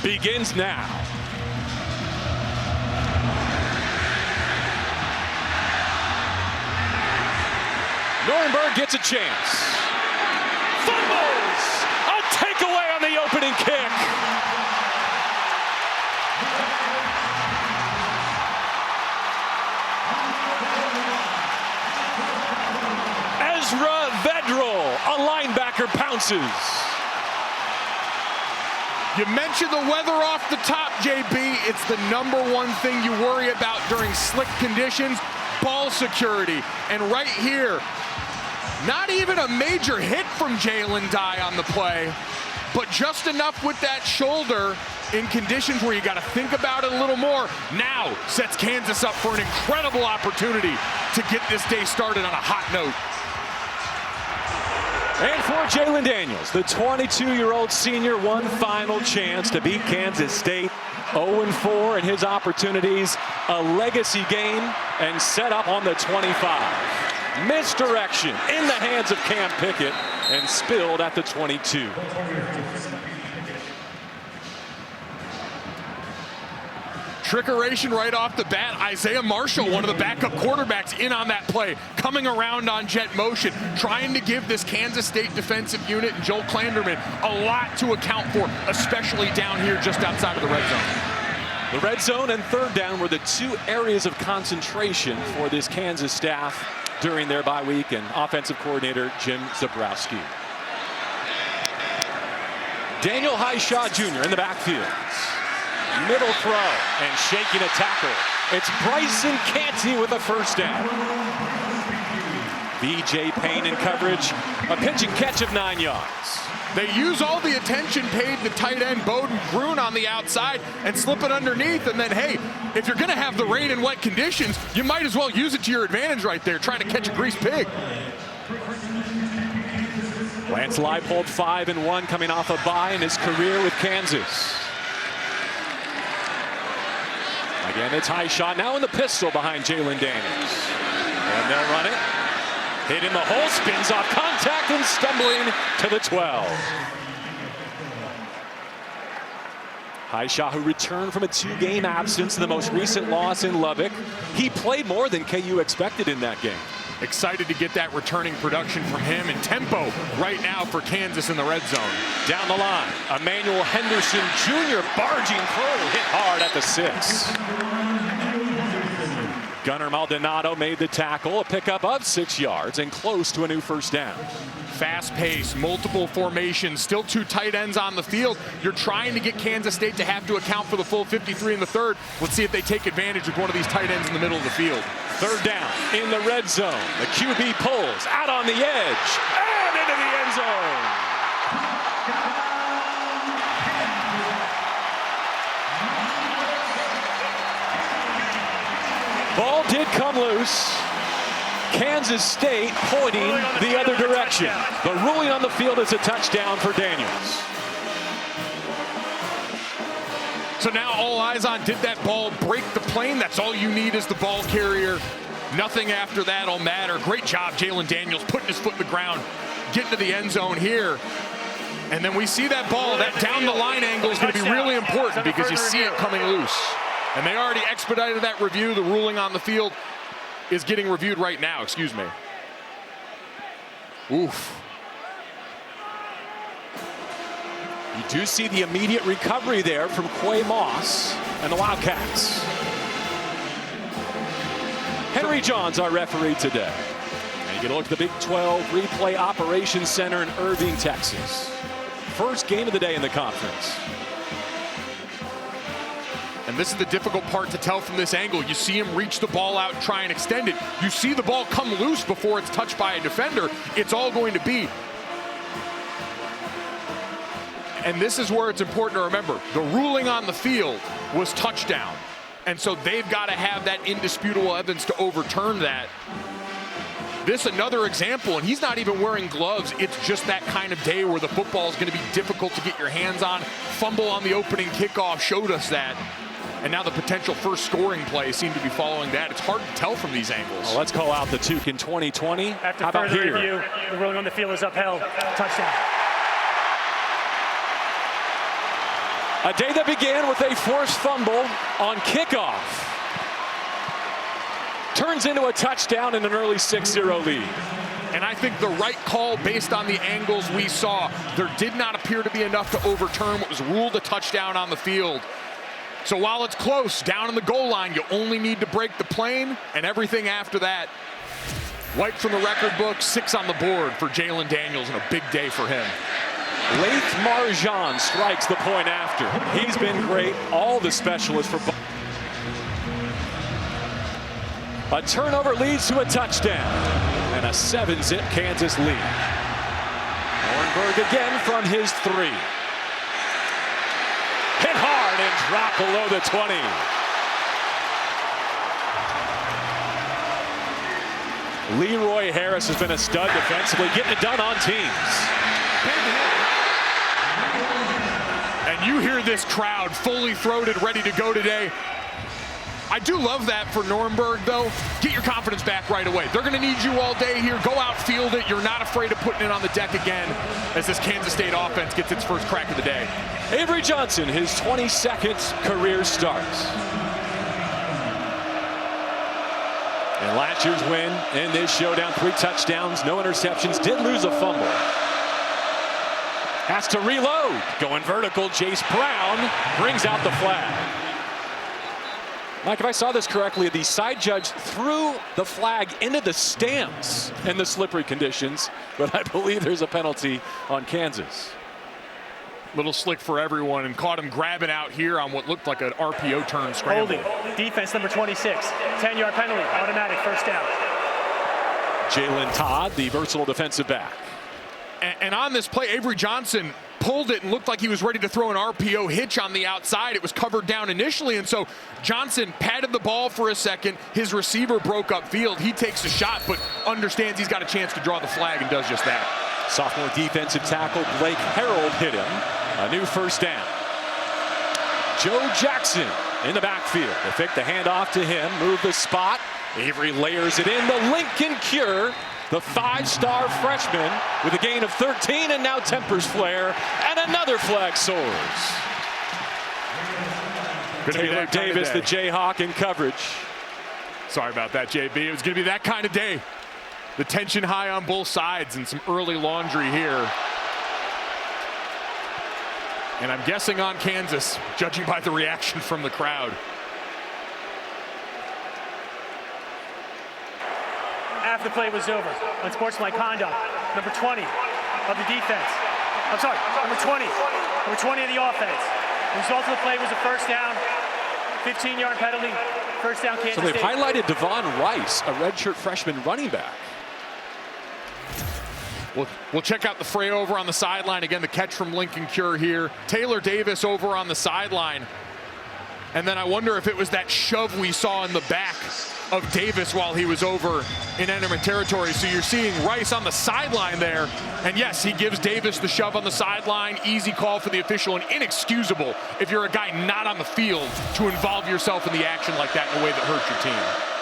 begins now. Nuremberg gets a chance. Fumbles! A takeaway on the opening kick. Ezra Vedral, a linebacker, pounces. You mentioned the weather off the top, JB. It's the #1 thing you worry about during slick conditions, ball security. And right here, not even a major hit from Jalen Dye on the play, but just enough with that shoulder in conditions where you got to think about it a little more. Now sets Kansas up for an incredible opportunity to get this day started on a hot note. And for Jalen Daniels, the 22-year-old senior, one final chance to beat Kansas State. 0-4 in his opportunities, a legacy game, and set up on the 25. Misdirection in the hands of Cam Pickett and spilled at the 22. Trickeration right off the bat. Isaiah Marshall, one of the backup quarterbacks, in on that play, coming around on jet motion, trying to give this Kansas State defensive unit and Joel Klanderman a lot to account for, especially down here just outside of the red zone. The red zone and third down were the two areas of concentration for this Kansas staff during their bye week, and offensive coordinator Jim Zabrowski. Daniel Highshaw Jr. in the backfield. Middle throw and shaking a tackle. It's Bryson Canty with a first down. B.J. Payne in coverage. A pitch and catch of 9 yards. They use all the attention paid to tight end Bowden Gruen on the outside and slip it underneath. And then, hey, if you're going to have the rain and wet conditions, you might as well use it to your advantage right there, trying to catch a greased pig. Lance Leipold 5-1 coming off a bye in his career with Kansas. Again, it's Highshaw now in the pistol behind Jalen Daniels. And they'll run it. Hit in the hole, spins off contact and stumbling to the 12. Highshaw, who returned from a 2-game absence, the most recent loss in Lubbock. He played more than KU expected in that game. Excited to get that returning production from him, and tempo right now for Kansas in the red zone. Down the line, Emmanuel Henderson Jr. barging through, hit hard at the 6. Gunnar Maldonado made the tackle, a pickup of 6 yards and close to a new first down. Fast pace, multiple formations, still 2 tight ends on the field. You're trying to get Kansas State to have to account for the full 53 in the third. Let's see if they take advantage with one of these tight ends in the middle of the field. Third down in the red zone. The QB pulls out on the edge and into the end zone. Ball did come loose. Kansas State pointing the other direction. The ruling on the field is a touchdown for Daniels. So now all eyes on, did that ball break the plane? That's all you need as the ball carrier. Nothing after that will matter. Great job, Jalen Daniels, putting his foot in the ground, getting to the end zone here. And then we see that ball, that down the line angle is going to be really important because you see it coming loose. And they already expedited that review. The ruling on the field is getting reviewed right now, excuse me. Oof. You do see the immediate recovery there from Quay Moss and the Wildcats. Henry Johns, our referee today. And you get a look at the Big 12 Replay Operations Center in Irving, Texas. First game of the day in the conference. And this is the difficult part to tell from this angle. You see him reach the ball out and try and extend it. You see the ball come loose before it's touched by a defender. It's all going to be. And this is where it's important to remember. The ruling on the field was touchdown. And so they've got to have that indisputable evidence to overturn that. This another example, and he's not even wearing gloves. It's just that kind of day where the football is going to be difficult to get your hands on. Fumble on the opening kickoff showed us that. And now the potential first scoring play seem to be following that. It's hard to tell from these angles. Well, let's call out the Tuke in 2020. After How about further here? review, the ruling on the field is upheld. Touchdown. A day that began with a forced fumble on kickoff turns into a touchdown and an early 6-0 lead. And I think the right call based on the angles we saw. There did not appear to be enough to overturn what was ruled a touchdown on the field. So while it's close, down in the goal line, you only need to break the plane, and everything after that wiped from the record book. 6 on the board for Jalen Daniels, and a big day for him. Leith Marjan strikes the point after. He's been great. All the specialists for a turnover leads to a touchdown and a 7-zip Kansas lead. Nordberg again from his 3. Hit hard and dropped below the 20. Leroy Harris has been a stud defensively, getting it done on teams. And you hear this crowd fully throated, ready to go today. I do love that for Nuremberg, though. Get your confidence back right away. They're going to need you all day here. Go out, field it. You're not afraid of putting it on the deck again as this Kansas State offense gets its first crack of the day. Avery Johnson, his 22nd career start. And last year's win in this showdown, 3 touchdowns, no interceptions, did lose a fumble. Has to reload. Going vertical, Jace Brown brings out the flag. Mike, if I saw this correctly, the side judge threw the flag into the stands in the slippery conditions, but I believe there's a penalty on Kansas. Little slick for everyone, and caught him grabbing out here on what looked like an RPO turn scramble. Holding, defense number 26, 10-yard penalty, automatic first down. Jalen Todd, the versatile defensive back. And on this play, Avery Johnson pulled it and looked like he was ready to throw an RPO hitch on the outside. It was covered down initially, and so Johnson patted the ball for a second. His receiver broke up field. He takes a shot, but understands he's got a chance to draw the flag and does just that. Sophomore defensive tackle Blake Harold hit him. A new first down. Joe Jackson in the backfield. They pick the handoff to him, move the spot. Avery layers it in. The Lincoln Cure, the 5-star freshman, with a gain of 13, and now tempers flare, and another flag soars. Taylor Davis, the Jayhawk, in coverage. Sorry about that, JB. It was going to be that kind of day. The tension high on both sides and some early laundry here. And I'm guessing on Kansas, judging by the reaction from the crowd. After the play was over, unsportsmanlike conduct, number 20 of the defense. I'm sorry, number 20 of the offense. The result of the play was a first down, 15-yard penalty, first down Kansas State. So they've highlighted Devon Rice, a redshirt freshman running back. We'll check out the fray over on the sideline. Again, the catch from Lincoln Cure here. Taylor Davis over on the sideline. And then I wonder if it was that shove we saw in the back of Davis while he was over in enemy territory. So you're seeing Rice on the sideline there. And yes, he gives Davis the shove on the sideline. Easy call for the official, and inexcusable if you're a guy not on the field to involve yourself in the action like that in a way that hurts your team.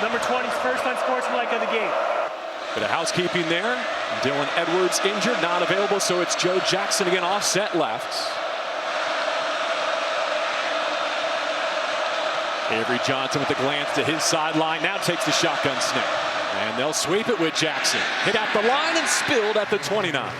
Number 20's first unsportsmanlike of the game. Bit of housekeeping there. Dylan Edwards injured, not available, so it's Joe Jackson again, offset left. Avery Johnson with a glance to his sideline, now takes the shotgun snap. And they'll sweep it with Jackson. Hit at the line and spilled at the 29.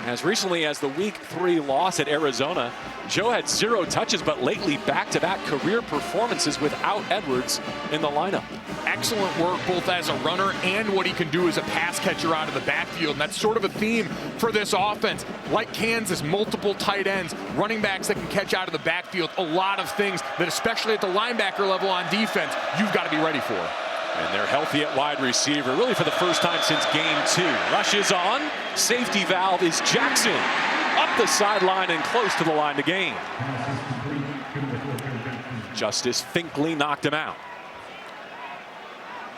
As recently as the Week 3 loss at Arizona, Joe had 0 touches, but lately back-to-back career performances without Edwards in the lineup. Excellent work both as a runner and what he can do as a pass catcher out of the backfield. And that's sort of a theme for this offense. Like Kansas, multiple tight ends, running backs that can catch out of the backfield. A lot of things that, especially at the linebacker level on defense, you've got to be ready for. And they're healthy at wide receiver, really for the first time since game 2. Rush is on. Safety valve is Jackson. Up the sideline and close to the line to gain. Justice Finkley knocked him out.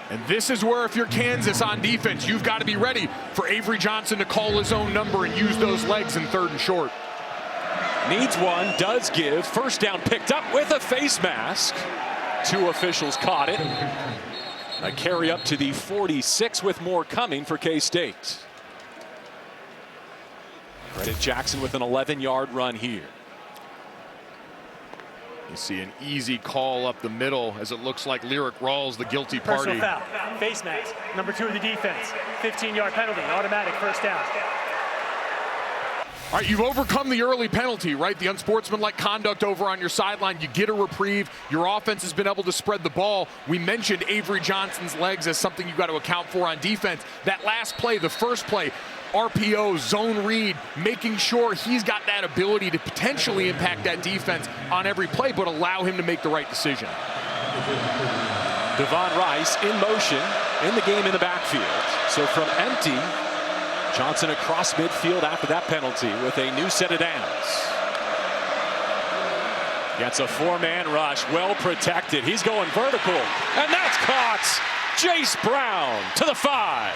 And this is where, if you're Kansas on defense, you've got to be ready for Avery Johnson to call his own number and use those legs in 3rd and short. Needs one, does give. First down picked up with a face mask. 2 officials caught it. A carry up to the 46 with more coming for K-State. Credit Jackson with an 11-yard run here. You see an easy call up the middle as it looks like Lyric Rawls, the guilty party. Personal foul, face mask, number 2 of the defense, 15-yard penalty, automatic first down. All right, you've overcome the early penalty, right? The unsportsmanlike conduct over on your sideline. You get a reprieve. Your offense has been able to spread the ball. We mentioned Avery Johnson's legs as something you've got to account for on defense. That last play, the first play, RPO, zone read, making sure he's got that ability to potentially impact that defense on every play, but allow him to make the right decision. Devon Rice in motion in the game in the backfield. So from empty, Johnson across midfield after that penalty with a new set of downs. Gets a 4-man rush, well protected. He's going vertical, and that's caught. Jace Brown to the 5.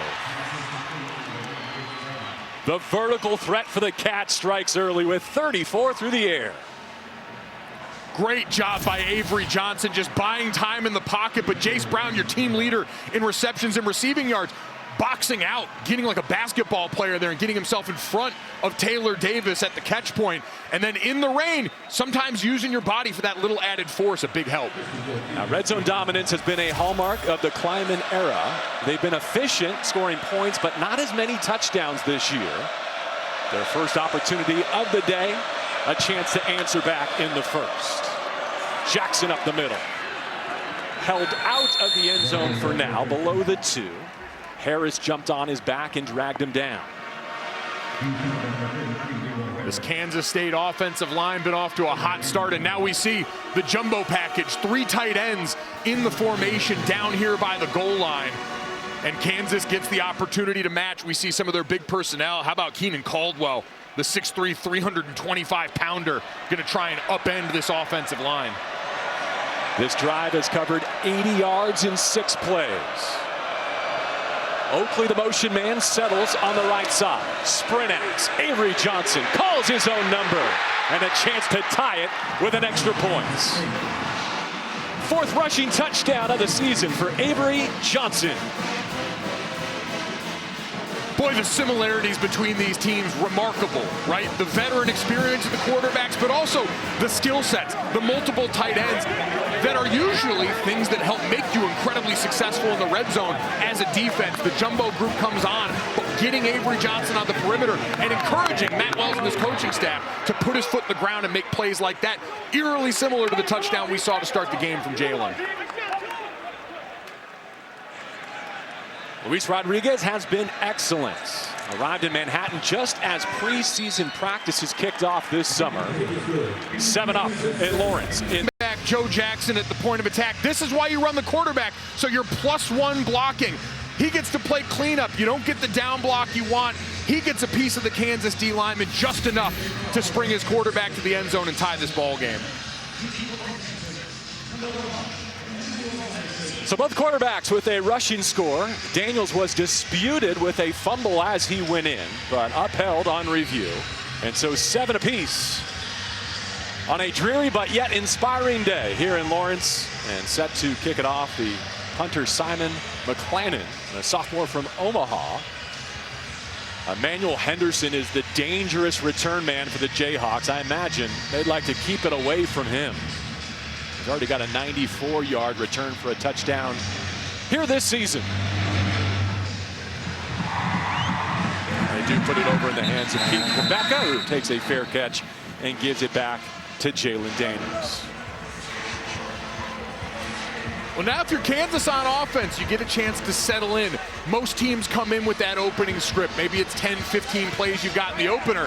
The vertical threat for the Cats strikes early with 34 through the air. Great job by Avery Johnson, just buying time in the pocket, but Jace Brown, your team leader in receptions and receiving yards, boxing out, getting like a basketball player there and getting himself in front of Taylor Davis at the catch point. And then in the rain, sometimes using your body for that little added force, a big help. Now, red zone dominance has been a hallmark of the Kleiman era. They've been efficient scoring points, but not as many touchdowns this year. Their first opportunity of the day, a chance to answer back in the first. Jackson up the middle. Held out of the end zone for now, below the 2. Harris jumped on his back and dragged him down. This Kansas State offensive line been off to a hot start, and now we see the jumbo package, 3 tight ends in the formation down here by the goal line. And Kansas gets the opportunity to match. We see some of their big personnel. How about Keenan Caldwell, the 6'3", 325-pounder, going to try and upend this offensive line. This drive has covered 80 yards in 6 plays. Oakley, the motion man, settles on the right side. Sprint axe. Avery Johnson calls his own number. And a chance to tie it with an extra points. 4th rushing touchdown of the season for Avery Johnson. Boy, the similarities between these teams, remarkable, right? The veteran experience of the quarterbacks, but also the skill sets, the multiple tight ends that are usually things that help make you incredibly successful in the red zone as a defense. The jumbo group comes on, but getting Avery Johnson on the perimeter and encouraging Matt Wells and his coaching staff to put his foot in the ground and make plays like that, eerily similar to the touchdown we saw to start the game from Jalen. Luis Rodriguez has been excellent. Arrived in Manhattan just as preseason practices kicked off this summer. 7 up at Lawrence. Back Joe Jackson at the point of attack. This is why you run the quarterback, so you're +1 blocking. He gets to play cleanup. You don't get the down block you want. He gets a piece of the Kansas D lineman, just enough to spring his quarterback to the end zone and tie this ball game. So both quarterbacks with a rushing score. Daniels was disputed with a fumble as he went in, but upheld on review. And so 7 apiece on a dreary but yet inspiring day here in Lawrence. And set to kick it off, the punter Simon McClannon, a sophomore from Omaha. Emmanuel Henderson is the dangerous return man for the Jayhawks. I imagine they'd like to keep it away from him. He's already got a 94-yard return for a touchdown here this season. They do put it over in the hands of Keith Quebeca, who takes a fair catch and gives it back to Jalen Daniels. Well, now if you're Kansas on offense, you get a chance to settle in. Most teams come in with that opening script. Maybe it's 10, 15 plays you've got in the opener.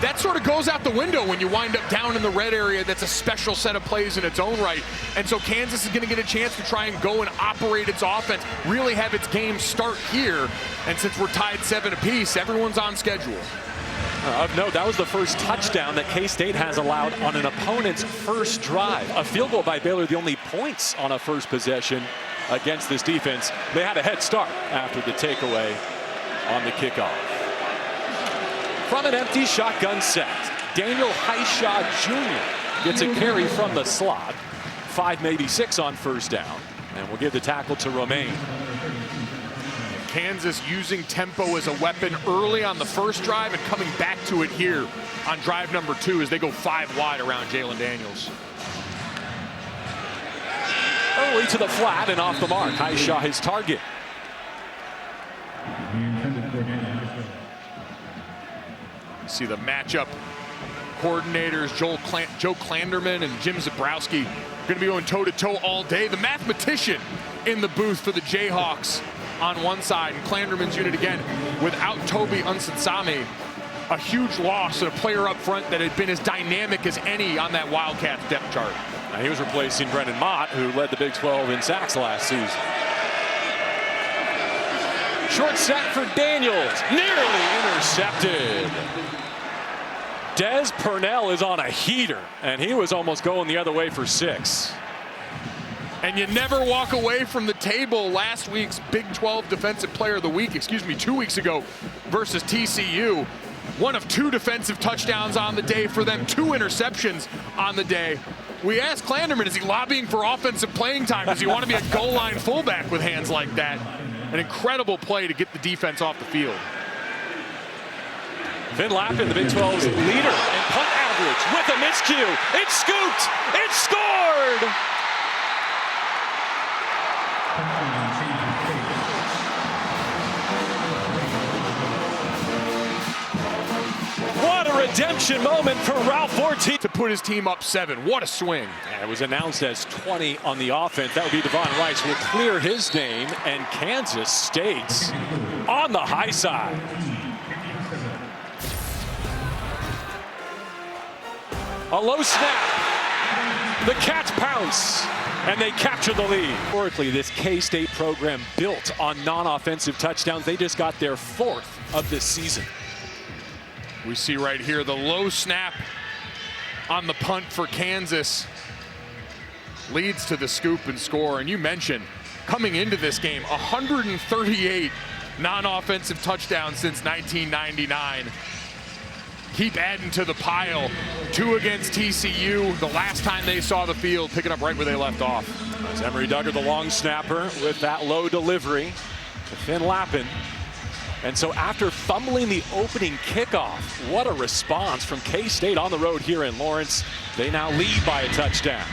That sort of goes out the window when you wind up down in the red area. That's a special set of plays in its own right. And so Kansas is going to get a chance to try and go and operate its offense, really have its game start here. And since we're tied 7 apiece, everyone's on schedule. Of note, that was the first touchdown that K-State has allowed on an opponent's first drive. A field goal by Baylor, the only points on a first possession against this defense. They had a head start after the takeaway on the kickoff. From an empty shotgun set, Daniel Highshaw Jr. gets a carry from the slot. 5, maybe 6 on first down. And we'll give the tackle to Romaine. Kansas using tempo as a weapon early on the first drive and coming back to it here on drive number 2 as they go 5 wide around Jalen Daniels. Early to the flat and off the mark. Hishaw his target. See the matchup coordinators, Joe Klanderman and Jim Zabrowski, going to be going toe-to-toe all day. The mathematician in the booth for the Jayhawks on one side, and Klanderman's unit again without Toby Unsansame, a huge loss and a player up front that had been as dynamic as any on that Wildcats depth chart. Now he was replacing Brendan Mott, who led the Big 12 in sacks last season. Short set for Daniels, nearly intercepted. Des Purnell is on a heater, and he was almost going the other way for 6. And you never walk away from the table. Last week's Big 12 Defensive Player of the Week, 2 weeks ago versus TCU. One of 2 defensive touchdowns on the day for them, 2 interceptions on the day. We asked Klanderman, is he lobbying for offensive playing time? Does he want to be a goal line fullback with hands like that? An incredible play to get the defense off the field. Finn Lappin, the Big 12's leader in punt average with a miscue. It's scooped. It's scored. What a redemption moment for Ralph Ortiz to put his team up 7. What a swing. And it was announced as 20 on the offense. That would be Devon Rice will clear his name, and Kansas State's on the high side. A low snap. The Cats pounce, and they capture the lead. Historically, this K-State program built on non-offensive touchdowns. They just got their 4th of this season. We see right here the low snap on the punt for Kansas leads to the scoop and score. And you mentioned coming into this game, 138 non-offensive touchdowns since 1999. Keep adding to the pile. 2 against TCU, the last time they saw the field, picking up right where they left off. As Emory Duggar, the long snapper, with that low delivery to Finn Lappin. And so after fumbling the opening kickoff, what a response from K-State on the road here in Lawrence. They now lead by a touchdown.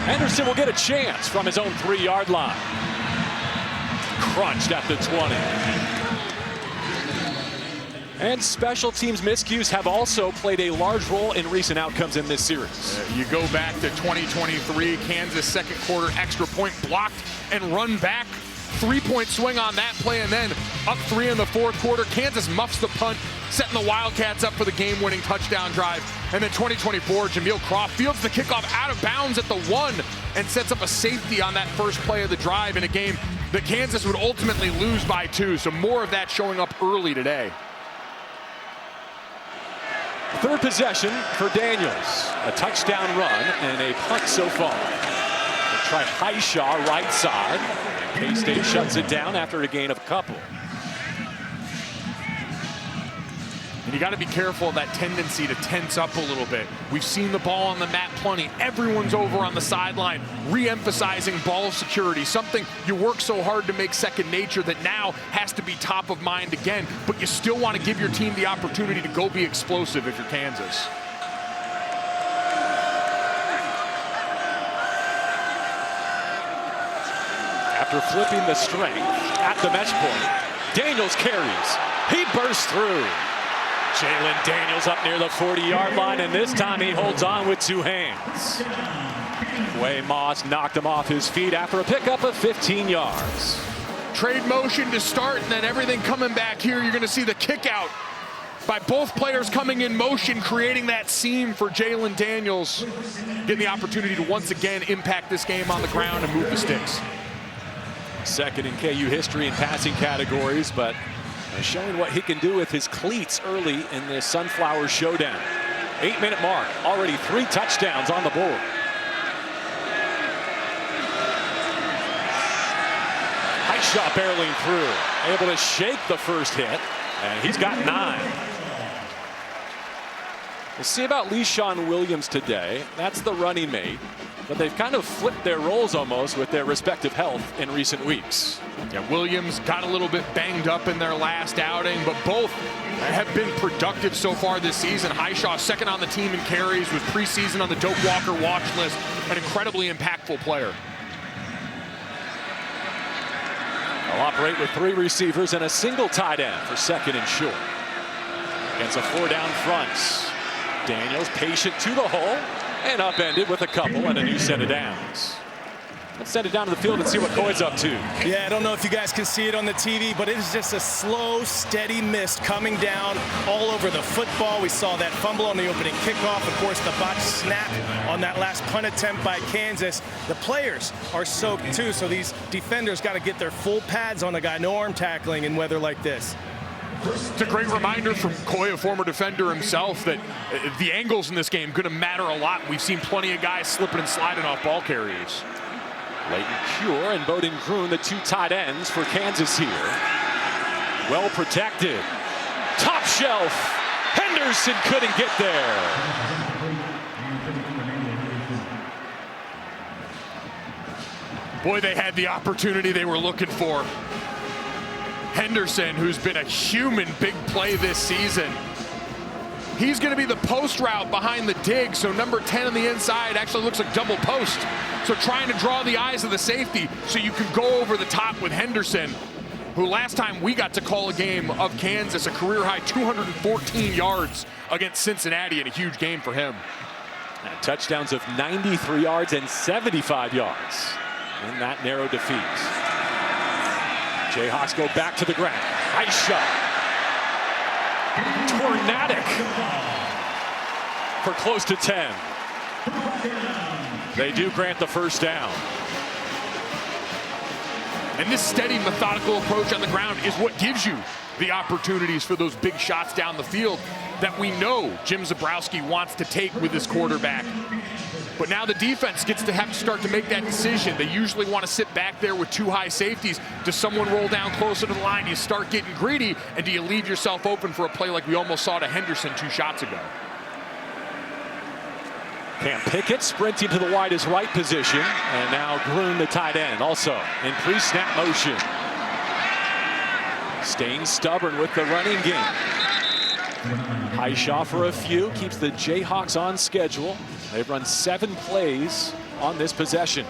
Henderson will get a chance from his own 3-yard line. Crunched at the 20. And special teams miscues have also played a large role in recent outcomes in this series. You go back to 2023, Kansas second quarter extra point blocked and run back. 3-point swing on that play, and then up 3 in the 4th quarter. Kansas muffs the punt, setting the Wildcats up for the game-winning touchdown drive. And then 2024, Jameel Croft fields the kickoff out of bounds at the 1 and sets up a safety on that first play of the drive in a game that Kansas would ultimately lose by 2. So more of that showing up early today. 3rd possession for Daniels. A touchdown run and a punt so far. They try Hishaw right side. K-State shuts it down after a gain of a couple. And you got to be careful of that tendency to tense up a little bit. We've seen the ball on the mat plenty. Everyone's over on the sideline, re-emphasizing ball security, something you work so hard to make second nature that now has to be top of mind again. But you still want to give your team the opportunity to go be explosive if you're Kansas. After flipping the strength at the mesh point, Daniels carries. He bursts through. Jalen Daniels up near the 40-yard line, and this time he holds on with 2 hands. Way Moss knocked him off his feet after a pickup of 15 yards. Trade motion to start, and then everything coming back here. You're going to see the kick out by both players coming in motion, creating that seam for Jalen Daniels, getting the opportunity to once again impact this game on the ground and move the sticks. Second in KU history in passing categories, but showing what he can do with his cleats early in this Sunflower Showdown. 8-minute mark, already 3 touchdowns on the board. Hishaw barreling through, able to shake the first hit, and he's got 9. We'll see about LeShawn Williams today. That's the running mate. But they've kind of flipped their roles almost with their respective health in recent weeks. Yeah, Williams got a little bit banged up in their last outing, but both have been productive so far this season. Highshaw second on the team in carries, was preseason on the Doak Walker watch list, an incredibly impactful player. They'll operate with 3 receivers and a single tight end for second and short. Against a 4-down front. Daniels patient to the hole and upended with a couple and a new set of downs. Let's send it down to the field and see what Coy's up to. Yeah, I don't know if you guys can see it on the TV, but it is just a slow, steady mist coming down all over the football. We saw that fumble on the opening kickoff. Of course, the botched snap on that last punt attempt by Kansas. The players are soaked too, so these defenders got to get their full pads on the guy. No arm tackling in weather like this. It's a great reminder from Coy, a former defender himself, that the angles in this game going to matter a lot. We've seen plenty of guys slipping and sliding off ball carriers. Leighton Cure and Bowden Kroon, the 2 tight ends for Kansas here. Well protected. Top shelf. Henderson couldn't get there. Boy, they had the opportunity they were looking for. Henderson, who's been a human big play this season. He's going to be the post route behind the dig, so number 10 on the inside actually looks like double post. So trying to draw the eyes of the safety so you can go over the top with Henderson, who last time we got to call a game of Kansas, a career-high 214 yards against Cincinnati, and a huge game for him. And touchdowns of 93 yards and 75 yards in that narrow defeat. Jayhawks go back to the ground. Nice shot. Tornadic for close to 10. They do grant the first down. And this steady, methodical approach on the ground is what gives you the opportunities for those big shots down the field that we know Jim Zebrowski wants to take with his quarterback. But now the defense gets to have to start to make that decision. They usually want to sit back there with 2 high safeties. Does someone roll down closer to the line? Do you start getting greedy? And do you leave yourself open for a play like we almost saw to Henderson 2 shots ago? Cam Pickett sprinting to the widest right position. And now Groon, the tight end, also in pre-snap motion. Staying stubborn with the running game. Highshaw for a few, keeps the Jayhawks on schedule. They've run 7 plays on this possession.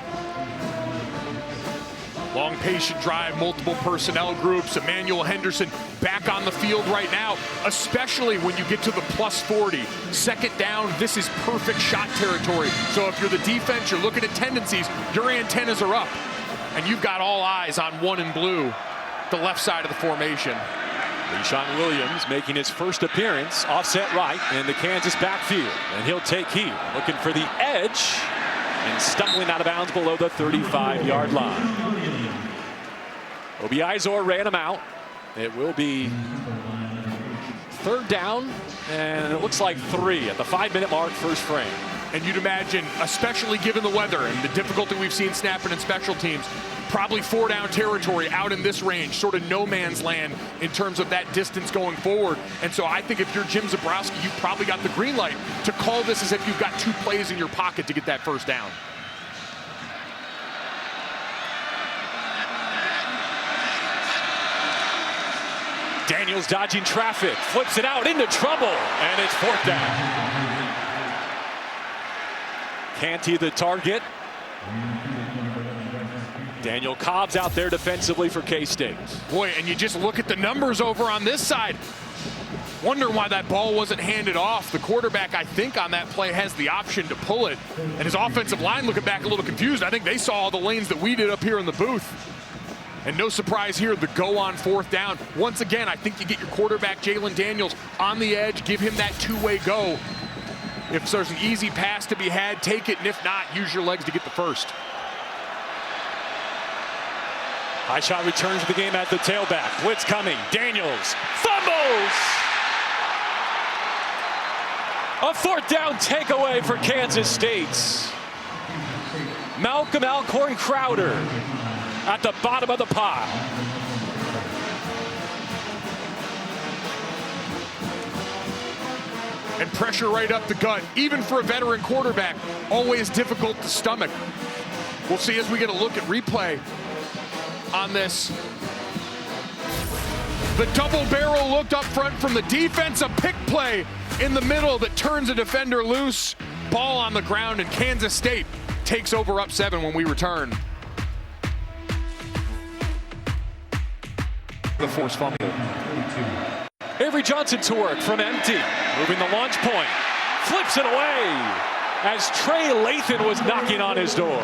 Long, patient drive, multiple personnel groups. Emmanuel Henderson back on the field right now, especially when you get to the +40. Second down, this is perfect shot territory. So if you're the defense, you're looking at tendencies, your antennas are up. And you've got all eyes on 1 and blue, the left side of the formation. LeShawn Williams making his first appearance, offset right in the Kansas backfield. And he'll take heed, looking for the edge, and stumbling out of bounds below the 35-yard line. Obi Izor ran him out. It will be 3rd down, and it looks like 3 at the 5-minute mark, first frame. And you'd imagine, especially given the weather and the difficulty we've seen snapping in special teams, probably 4-down territory out in this range, sort of no man's land in terms of that distance going forward. And so I think if you're Jim Zebrowski, you've probably got the green light to call this as if you've got 2 plays in your pocket to get that first down. Daniels dodging traffic, flips it out into trouble, and it's 4th down. Canty the target. Daniel Cobb's out there defensively for K-State. Boy, and you just look at the numbers over on this side. Wonder why that ball wasn't handed off. The quarterback, I think, on that play has the option to pull it. And his offensive line looking back a little confused. I think they saw all the lanes that we did up here in the booth. And no surprise here, the go on 4th down. Once again, I think you get your quarterback, Jalen Daniels, on the edge, give him that 2-way go. If there's an easy pass to be had, take it, and if not, use your legs to get the first. Highshaw returns to the game at the tailback. Blitz coming. Daniels fumbles. A 4th down takeaway for Kansas State. Malcolm Alcorn Crowder at the bottom of the pile. and pressure right up the gut. Even for a veteran quarterback, always difficult to stomach. We'll see as we get a look at replay on this. The double barrel looked up front from the defense, a pick play in the middle that turns a defender loose. Ball on the ground, and Kansas State takes over up 7 when we return. The forced fumble. Avery Johnson to work from empty. Moving the launch point. Flips it away as Trey Lathan was knocking on his door.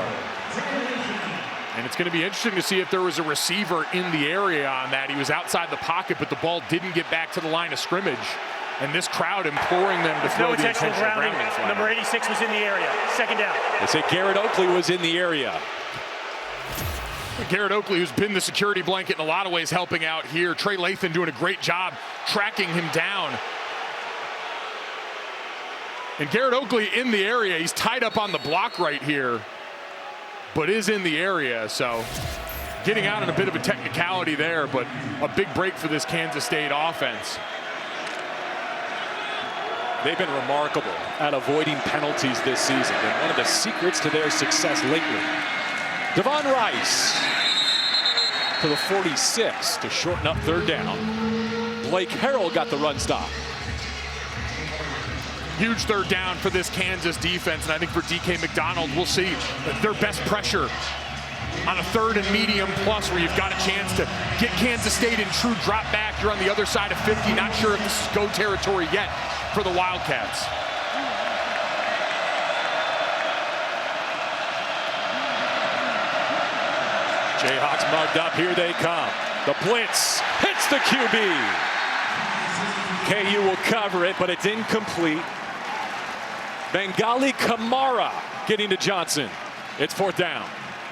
And it's going to be interesting to see if there was a receiver in the area on that. He was outside the pocket, but the ball didn't get back to the line of scrimmage. And this crowd imploring them to throw the intentional grounding. Number 86 was in the area. Second down. They say Garrett Oakley was in the area. Garrett Oakley, who's been the security blanket in a lot of ways, helping out here. Trey Lathan doing a great job tracking him down. And Garrett Oakley in the area. He's tied up on the block right here, but is in the area. So getting out in a bit of a technicality there, but a big break for this Kansas State offense. They've been remarkable at avoiding penalties this season, and one of the secrets to their success lately. Devon Rice to the 46 to shorten up third down. Blake Harrell got the run stop. Huge third down for this Kansas defense, and I think for DK McDonald, we'll see their best pressure on a 3rd and medium plus, where you've got a chance to get Kansas State in true drop back. You're on the other side of 50. Not sure if this is go territory yet for the Wildcats. Jayhawks mugged up, here they come. The blitz hits the QB. KU will cover it, but it's incomplete. Bengali Kamara getting to Johnson. It's 4th down.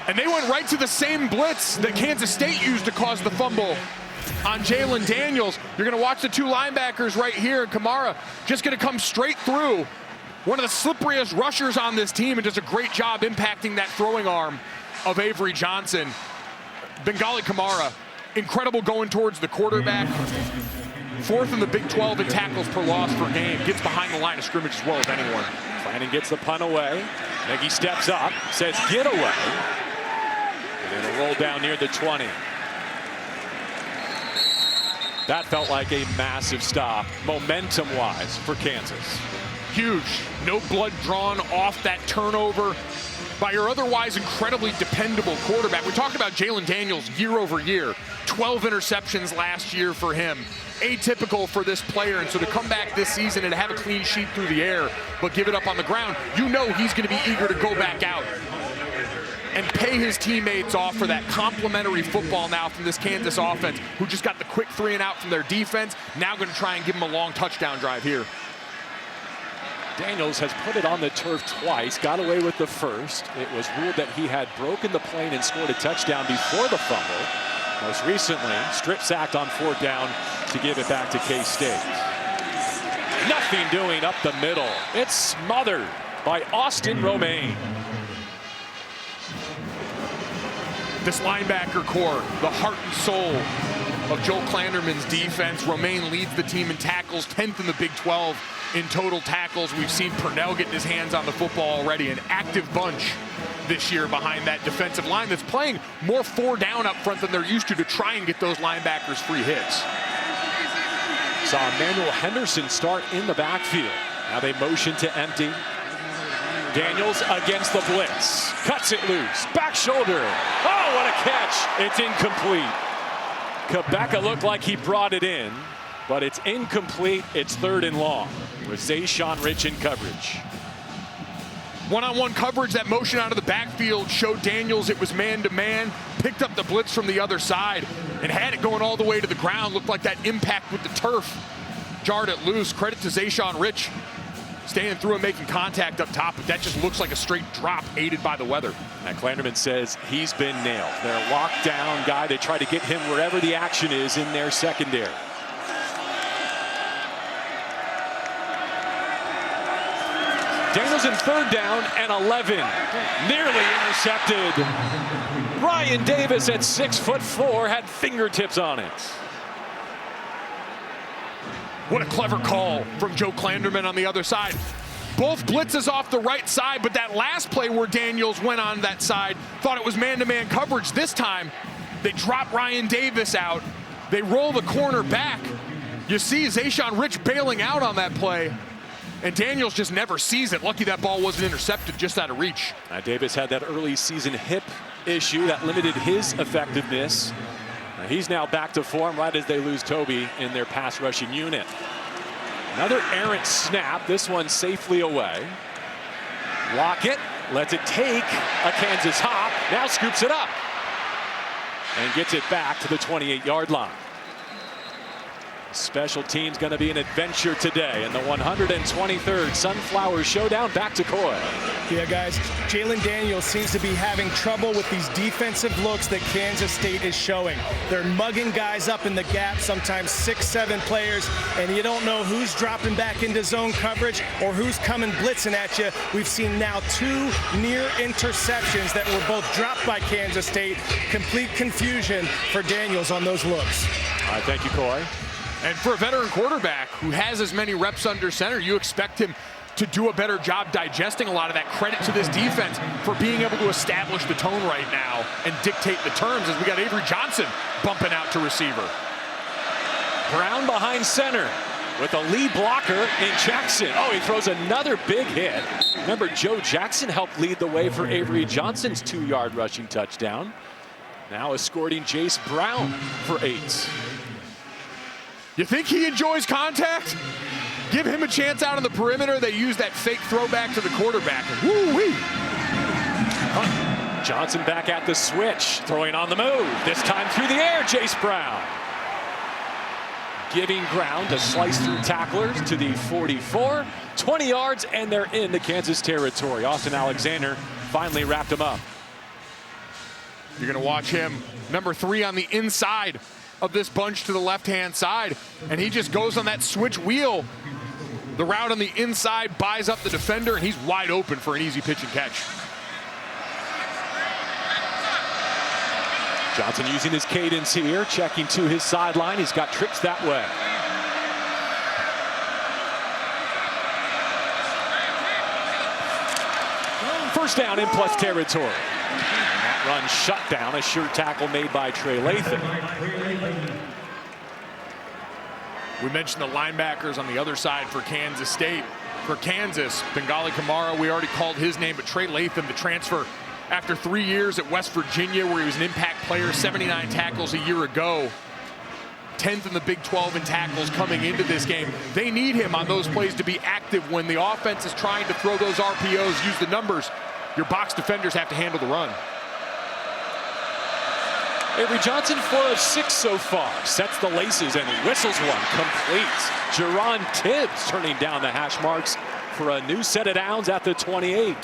And they went right to the same blitz that Kansas State used to cause the fumble on Jalen Daniels. You're going to watch the 2 linebackers right here, and Kamara just going to come straight through. One of the slipperiest rushers on this team, and does a great job impacting that throwing arm of Avery Johnson. Bengali Kamara, incredible going towards the quarterback. 4th in the Big 12 in tackles per loss per game. Gets behind the line of scrimmage as well as anyone. Flanagan gets the punt away. Nagy steps up, says get away. And it'll roll down near the 20. That felt like a massive stop, momentum-wise, for Kansas. Huge. No blood drawn off that turnover by your otherwise incredibly dependable quarterback. We talked about Jalen Daniels year over year. 12 interceptions last year for him. Atypical for this player, and so to come back this season and have a clean sheet through the air, but give it up on the ground, you know he's going to be eager to go back out and pay his teammates off for that complimentary football now from this Kansas offense, who just got the quick 3 and out from their defense. Now going to try and give him a long touchdown drive here. Daniels has put it on the turf twice, got away with the first. It was ruled that he had broken the plane and scored a touchdown before the fumble. Most recently, strip sacked on 4th down to give it back to K-State. Nothing doing up the middle. It's smothered by Austin Romaine. This linebacker core, the heart and soul of Joel Klanderman's defense. Romaine leads the team in tackles, 10th in the Big 12 in total tackles. We've seen Purnell getting his hands on the football already. An active bunch this year behind that defensive line that's playing more 4 down up front than they're used to try and get those linebackers free hits. Saw Emmanuel Henderson start in the backfield. Now they motion to empty. Daniels against the blitz. Cuts it loose. Back shoulder. Oh, what a catch. It's incomplete. Kabeka looked like he brought it in, but it's incomplete. It's 3rd and long with Zayshawn Rich in coverage. One-on-one coverage, that motion out of the backfield showed Daniels it was man-to-man, picked up the blitz from the other side, and had it going all the way to the ground. Looked like that impact with the turf jarred it loose. Credit to Zayshawn Rich staying through and making contact up top, but that just looks like a straight drop aided by the weather. And Klanderman says he's been nailed. They're a lockdown guy. They try to get him wherever the action is in their secondary. Daniels in 3rd down and 11. Nearly intercepted. Ryan Davis at 6'4" had fingertips on it. What a clever call from Joe Klanderman on the other side. Both blitzes off the right side, but that last play where Daniels went on that side, thought it was man-to-man coverage. This time, they drop Ryan Davis out. They roll the corner back. You see Zayshawn Rich bailing out on that play, and Daniels just never sees it. Lucky that ball wasn't intercepted, just out of reach. Davis had that early season hip issue that limited his effectiveness. He's now back to form right as they lose Toby in their pass rushing unit. Another errant snap, this one safely away. Lockett lets it take a Kansas hop, now scoops it up and gets it back to the 28-yard line. Special teams going to be an adventure today in the 123rd Sunflower Showdown. Back to Coy. Yeah, guys, Jalen Daniels seems to be having trouble with these defensive looks that Kansas State is showing. They're mugging guys up in the gap, sometimes 6-7 players, and you don't know who's dropping back into zone coverage or who's coming blitzing at you. We've seen now 2 near interceptions that were both dropped by Kansas State. Complete confusion for Daniels on those looks. All right, thank you, Coy. And for a veteran quarterback who has as many reps under center, you expect him to do a better job digesting a lot of that. Credit to this defense for being able to establish the tone right now and dictate the terms, as we got Avery Johnson bumping out to receiver. Brown behind center with a lead blocker in Jackson. Oh, he throws another big hit. Remember, Joe Jackson helped lead the way for Avery Johnson's 2-yard rushing touchdown. Now escorting Jace Brown for 8. You think he enjoys contact? Give him a chance out on the perimeter. They use that fake throwback to the quarterback. Woo-wee. Johnson back at the switch, throwing on the move. This time through the air, Jace Brown. Giving ground to slice through tacklers to the 44. 20 yards, and they're in the Kansas territory. Austin Alexander finally wrapped him up. You're going to watch him, number 3 on the inside of this bunch to the left-hand side, and he just goes on that switch wheel. The route on the inside buys up the defender, and he's wide open for an easy pitch and catch. Johnson using his cadence here, checking to his sideline. He's got tricks that way. First down in plus territory. That run shut down, a sure tackle made by Trey Lathan. We mentioned the linebackers on the other side for Kansas State. For Kansas, Bengali Kamara, we already called his name, but Trey Lathan, the transfer after 3 years at West Virginia, where he was an impact player, 79 tackles a year ago. 10th in the Big 12 in tackles coming into this game. They need him on those plays to be active when the offense is trying to throw those RPOs, use the numbers. Your box defenders have to handle the run. Avery Johnson, 4 of 6 so far. Sets the laces and whistles one. Complete. Jerron Tibbs turning down the hash marks for a new set of downs at the 28.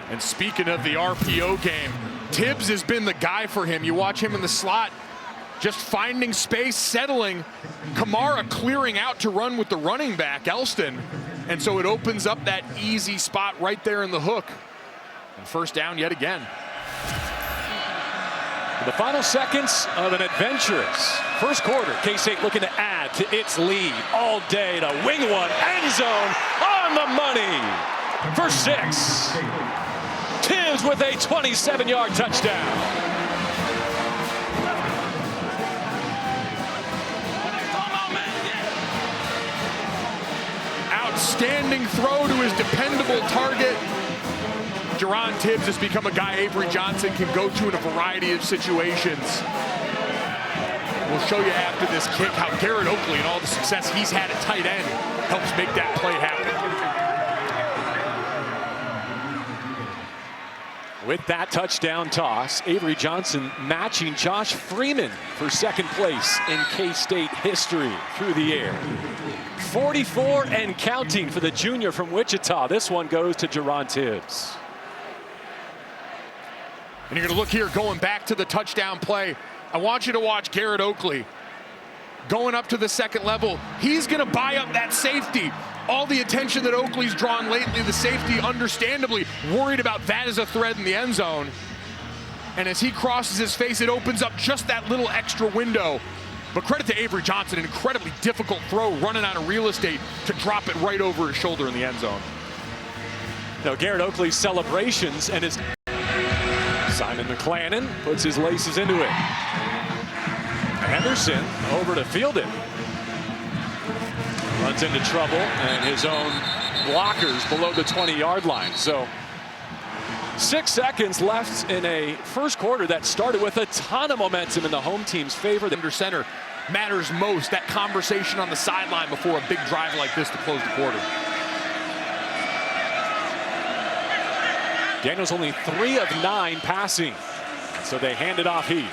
And speaking of the RPO game, Tibbs has been the guy for him. You watch him in the slot, just finding space, settling. Kamara clearing out to run with the running back, Elston. And so it opens up that easy spot right there in the hook. And first down yet again. The final seconds of an adventurous first quarter. K-State looking to add to its lead all day to wing one. End zone on the money for 6. Tibbs with a 27-yard touchdown. Outstanding throw to his dependable target. Jerron Tibbs has become a guy Avery Johnson can go to in a variety of situations. We'll show you after this kick how Garrett Oakley and all the success he's had at tight end helps make that play happen. With that touchdown toss, Avery Johnson matching Josh Freeman for second place in K-State history through the air. 44 and counting for the junior from Wichita. This one goes to Jerron Tibbs. And you're going to look here, going back to the touchdown play. I want you to watch Garrett Oakley going up to the second level. He's going to buy up that safety. All the attention that Oakley's drawn lately, the safety understandably worried about that as a threat in the end zone. And as he crosses his face, it opens up just that little extra window But credit to Avery Johnson, an incredibly difficult throw, running out of real estate to drop it right over his shoulder in the end zone. Now Garrett Oakley's celebrations and his Simon McClannon puts his laces into it. Henderson over to field it. Runs into trouble and his own blockers below the 20-yard line. So 6 seconds left in a first quarter that started with a ton of momentum in the home team's favor. The under center matters most, that conversation on the sideline before a big drive like this to close the quarter. Daniels only 3 of 9 passing, so they hand it off Heath.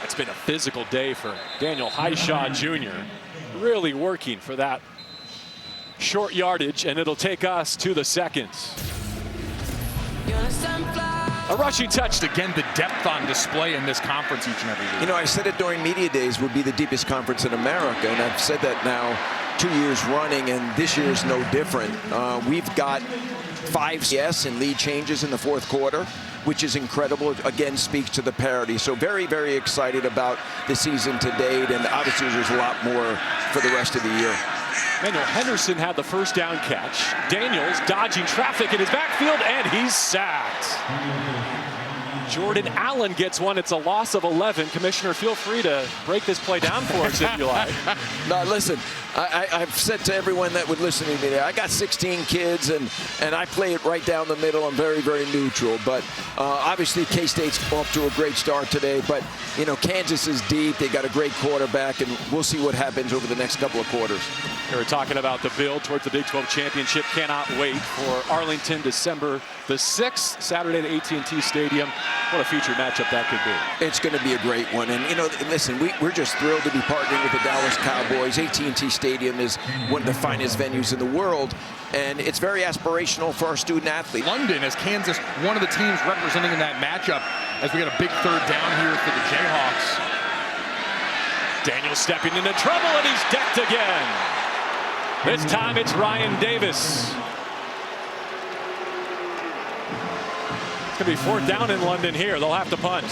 It's been a physical day for Daniel Highshaw Jr. Really working for that short yardage, and it'll take us to the seconds. A rushing touch. Again, the depth on display in this conference each and every year. You know, I said it during media days would be the deepest conference in America, and I've said that now 2 years running, and this year is no different. We've got 5 CS and lead changes in the fourth quarter, which is incredible. Again, speaks to the parity. So very, very excited about the season to date, and obviously there's a lot more for the rest of the year. Manuel Henderson had the first down catch. Daniels dodging traffic in his backfield, and he's sacked. Jordan Allen gets one. It's a loss of 11. Commissioner, feel free to break this play down for us if you like. No, listen, I've said to everyone that would listen to me today, I got 16 kids, and I play it right down the middle. I'm very, very neutral. But obviously, K-State's off to a great start today. But, you know, Kansas is deep. They got a great quarterback, and we'll see what happens over the next couple of quarters. We were talking about the build towards the Big 12 championship. Cannot wait for Arlington, December the 6th, Saturday at AT&T Stadium. What a featured matchup that could be. It's going to be a great one. And, you know, listen, we're just thrilled to be partnering with the Dallas Cowboys. AT&T Stadium is one of the finest venues in the world, and it's very aspirational for our student athletes. London, as Kansas, one of the teams representing in that matchup, as we got a big third down here for the Jayhawks. Daniel stepping into trouble, and he's decked again. This time it's Ryan Davis. It's going to be fourth down in London here. They'll have to punt.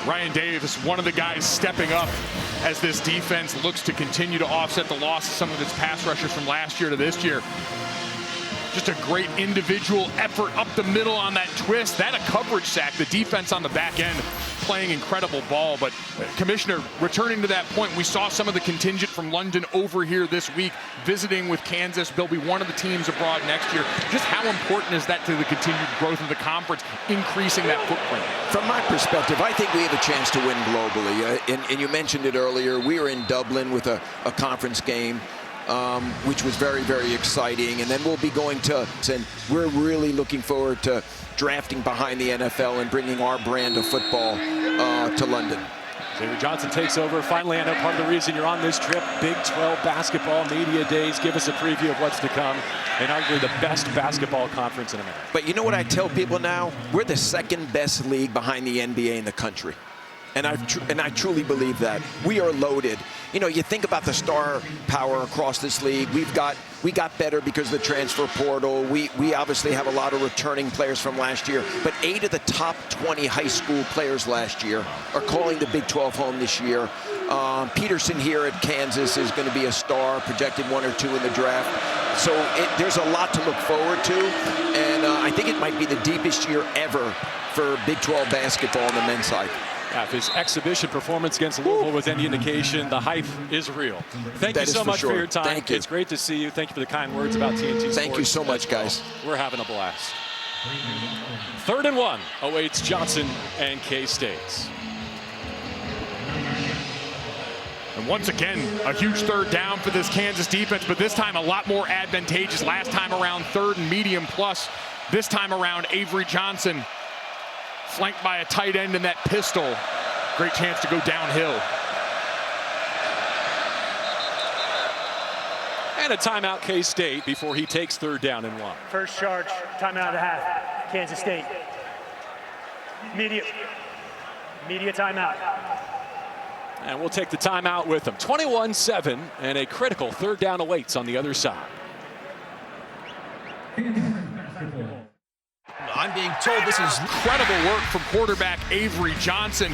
Ryan Davis, one of the guys stepping up as this defense looks to continue to offset the loss of some of its pass rushers from last year to this year. Just a great individual effort up the middle on that twist. That a coverage sack. The defense on the back end playing incredible ball. But Commissioner, returning to that point, we saw some of the contingent from London over here this week visiting with Kansas. They'll be one of the teams abroad next year. Just how important is that to the continued growth of the conference, increasing that footprint? From my perspective, I think we have a chance to win globally. And you mentioned it earlier. We were in Dublin with a conference game, which was very, very exciting. And then we'll be going to, and we're really looking forward to drafting behind the NFL and bringing our brand of football to London. Avery Johnson takes over. Finally, I know part of the reason you're on this trip, Big 12 basketball media days. Give us a preview of what's to come in arguably the best basketball conference in America. But you know what I tell people now? We're the second best league behind the NBA in the country. And I truly believe that. We are loaded. You know, you think about the star power across this league. We got better because of the transfer portal. We obviously have a lot of returning players from last year. But 8 of the top 20 high school players last year are calling the Big 12 home this year. Peterson here at Kansas is going to be a star, projected 1 or 2 in the draft. So there's a lot to look forward to. And I think it might be the deepest year ever for Big 12 basketball on the men's side. Yeah, if his exhibition performance against Louisville was any indication, the hype is real. Thank you so much for your time. Thank you. It's great to see you. Thank you for the kind words about TNT Sports. Thank you so much, guys. We're having a blast. 3rd and 1 awaits Johnson and K-State. And once again, a huge third down for this Kansas defense, but this time a lot more advantageous. Last time around 3rd and medium plus. This time around Avery Johnson, flanked by a tight end in that pistol. Great chance to go downhill. And a timeout K-State before he takes 3rd down and 1. First charge, timeout of the half, Kansas State. Media timeout. And we'll take the timeout with them. 21-7, and a critical 3rd down awaits on the other side. I'm being told this is incredible work from quarterback Avery Johnson,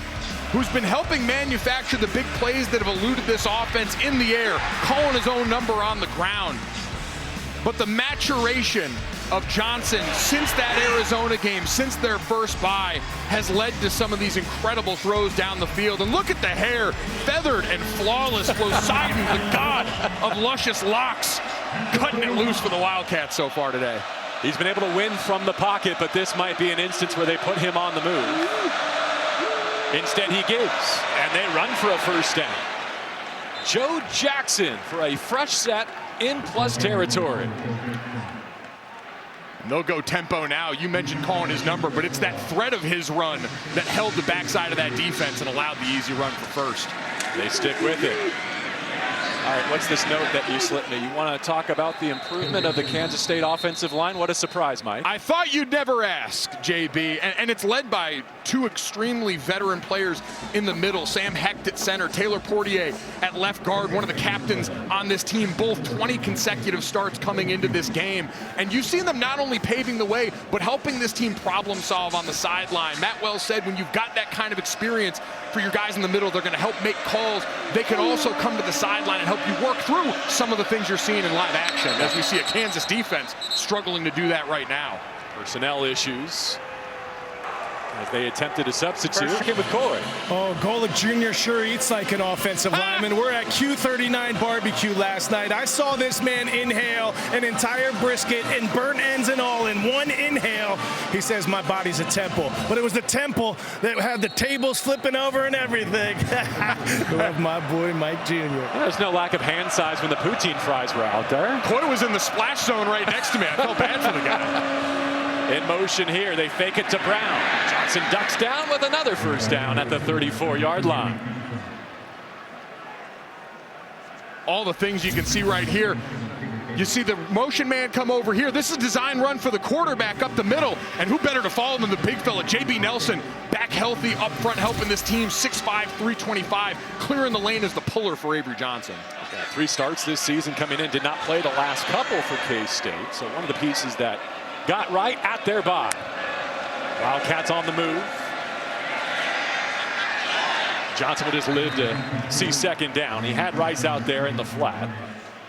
who's been helping manufacture the big plays that have eluded this offense in the air, calling his own number on the ground. But the maturation of Johnson since that Arizona game, since their first bye, has led to some of these incredible throws down the field. And look at the hair, feathered and flawless. Poseidon, the god of luscious locks, cutting it loose for the Wildcats so far today. He's been able to win from the pocket, but this might be an instance where they put him on the move. Instead, he gives, and they run for a first down. Joe Jackson for a fresh set in plus territory. They'll go tempo now. You mentioned calling his number, but it's that threat of his run that held the backside of that defense and allowed the easy run for first. They stick with it. All right, what's this note that you slipped me? You want to talk about the improvement of the Kansas State offensive line? What a surprise, Mike. I thought you'd never ask, JB, and it's led by two extremely veteran players in the middle. Sam Hecht at center, Taylor Portier at left guard, one of the captains on this team, both 20 consecutive starts coming into this game. And you've seen them not only paving the way, but helping this team problem solve on the sideline. Matt Wells said when you've got that kind of experience for your guys in the middle, they're going to help make calls. They can also come to the sideline and help you work through some of the things you're seeing in live action, as we see a Kansas defense struggling to do that right now. Personnel issues as they attempted a substitute. Came with Coy. Oh, Golick Jr. sure eats like an offensive lineman. We're at Q39 barbecue last night. I saw this man inhale an entire brisket and burnt ends and all in one inhale. He says, my body's a temple. But it was the temple that had the tables flipping over and everything. Love my boy Mike Jr. Yeah, there's no lack of hand size when the poutine fries were out there. Coy was in the splash zone right next to me. I felt bad for the guy. In motion here, they fake it to Brown. Johnson ducks down with another first down at the 34-yard line. All the things you can see right here. You see the motion man come over here. This is a design run for the quarterback up the middle. And who better to follow than the big fella, J.B. Nelson, back healthy up front, helping this team, 6'5", 325, clearing the lane as the puller for Avery Johnson. Got 3 starts this season coming in, did not play the last couple for K-State. So one of the pieces that got right at their bye. Wildcats on the move. Johnson would just live to see second down. He had Rice out there in the flat,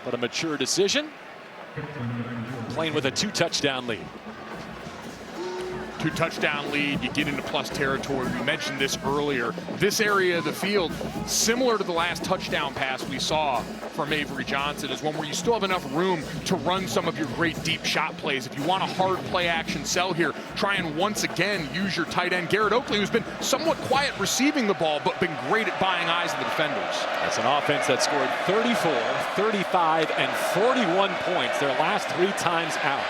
but a mature decision. Playing with a 2-touchdown lead. 2-touchdown lead, you get into plus territory. We mentioned this earlier. This area of the field, similar to the last touchdown pass we saw from Avery Johnson, is one where you still have enough room to run some of your great deep shot plays. If you want a hard play action sell here, try and once again use your tight end, Garrett Oakley, who's been somewhat quiet receiving the ball, but been great at buying eyes of the defenders. That's an offense that scored 34, 35, and 41 points their last 3 times out.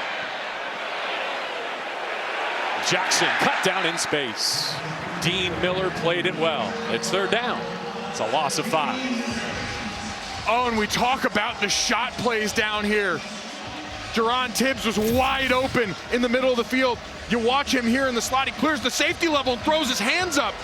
Jackson cut down in space. Dean Miller played it well. It's 3rd down. It's a loss of 5. Oh, and we talk about the shot plays down here. Jerron Tibbs was wide open in the middle of the field. You watch him here in the slot. He clears the safety level and throws his hands up.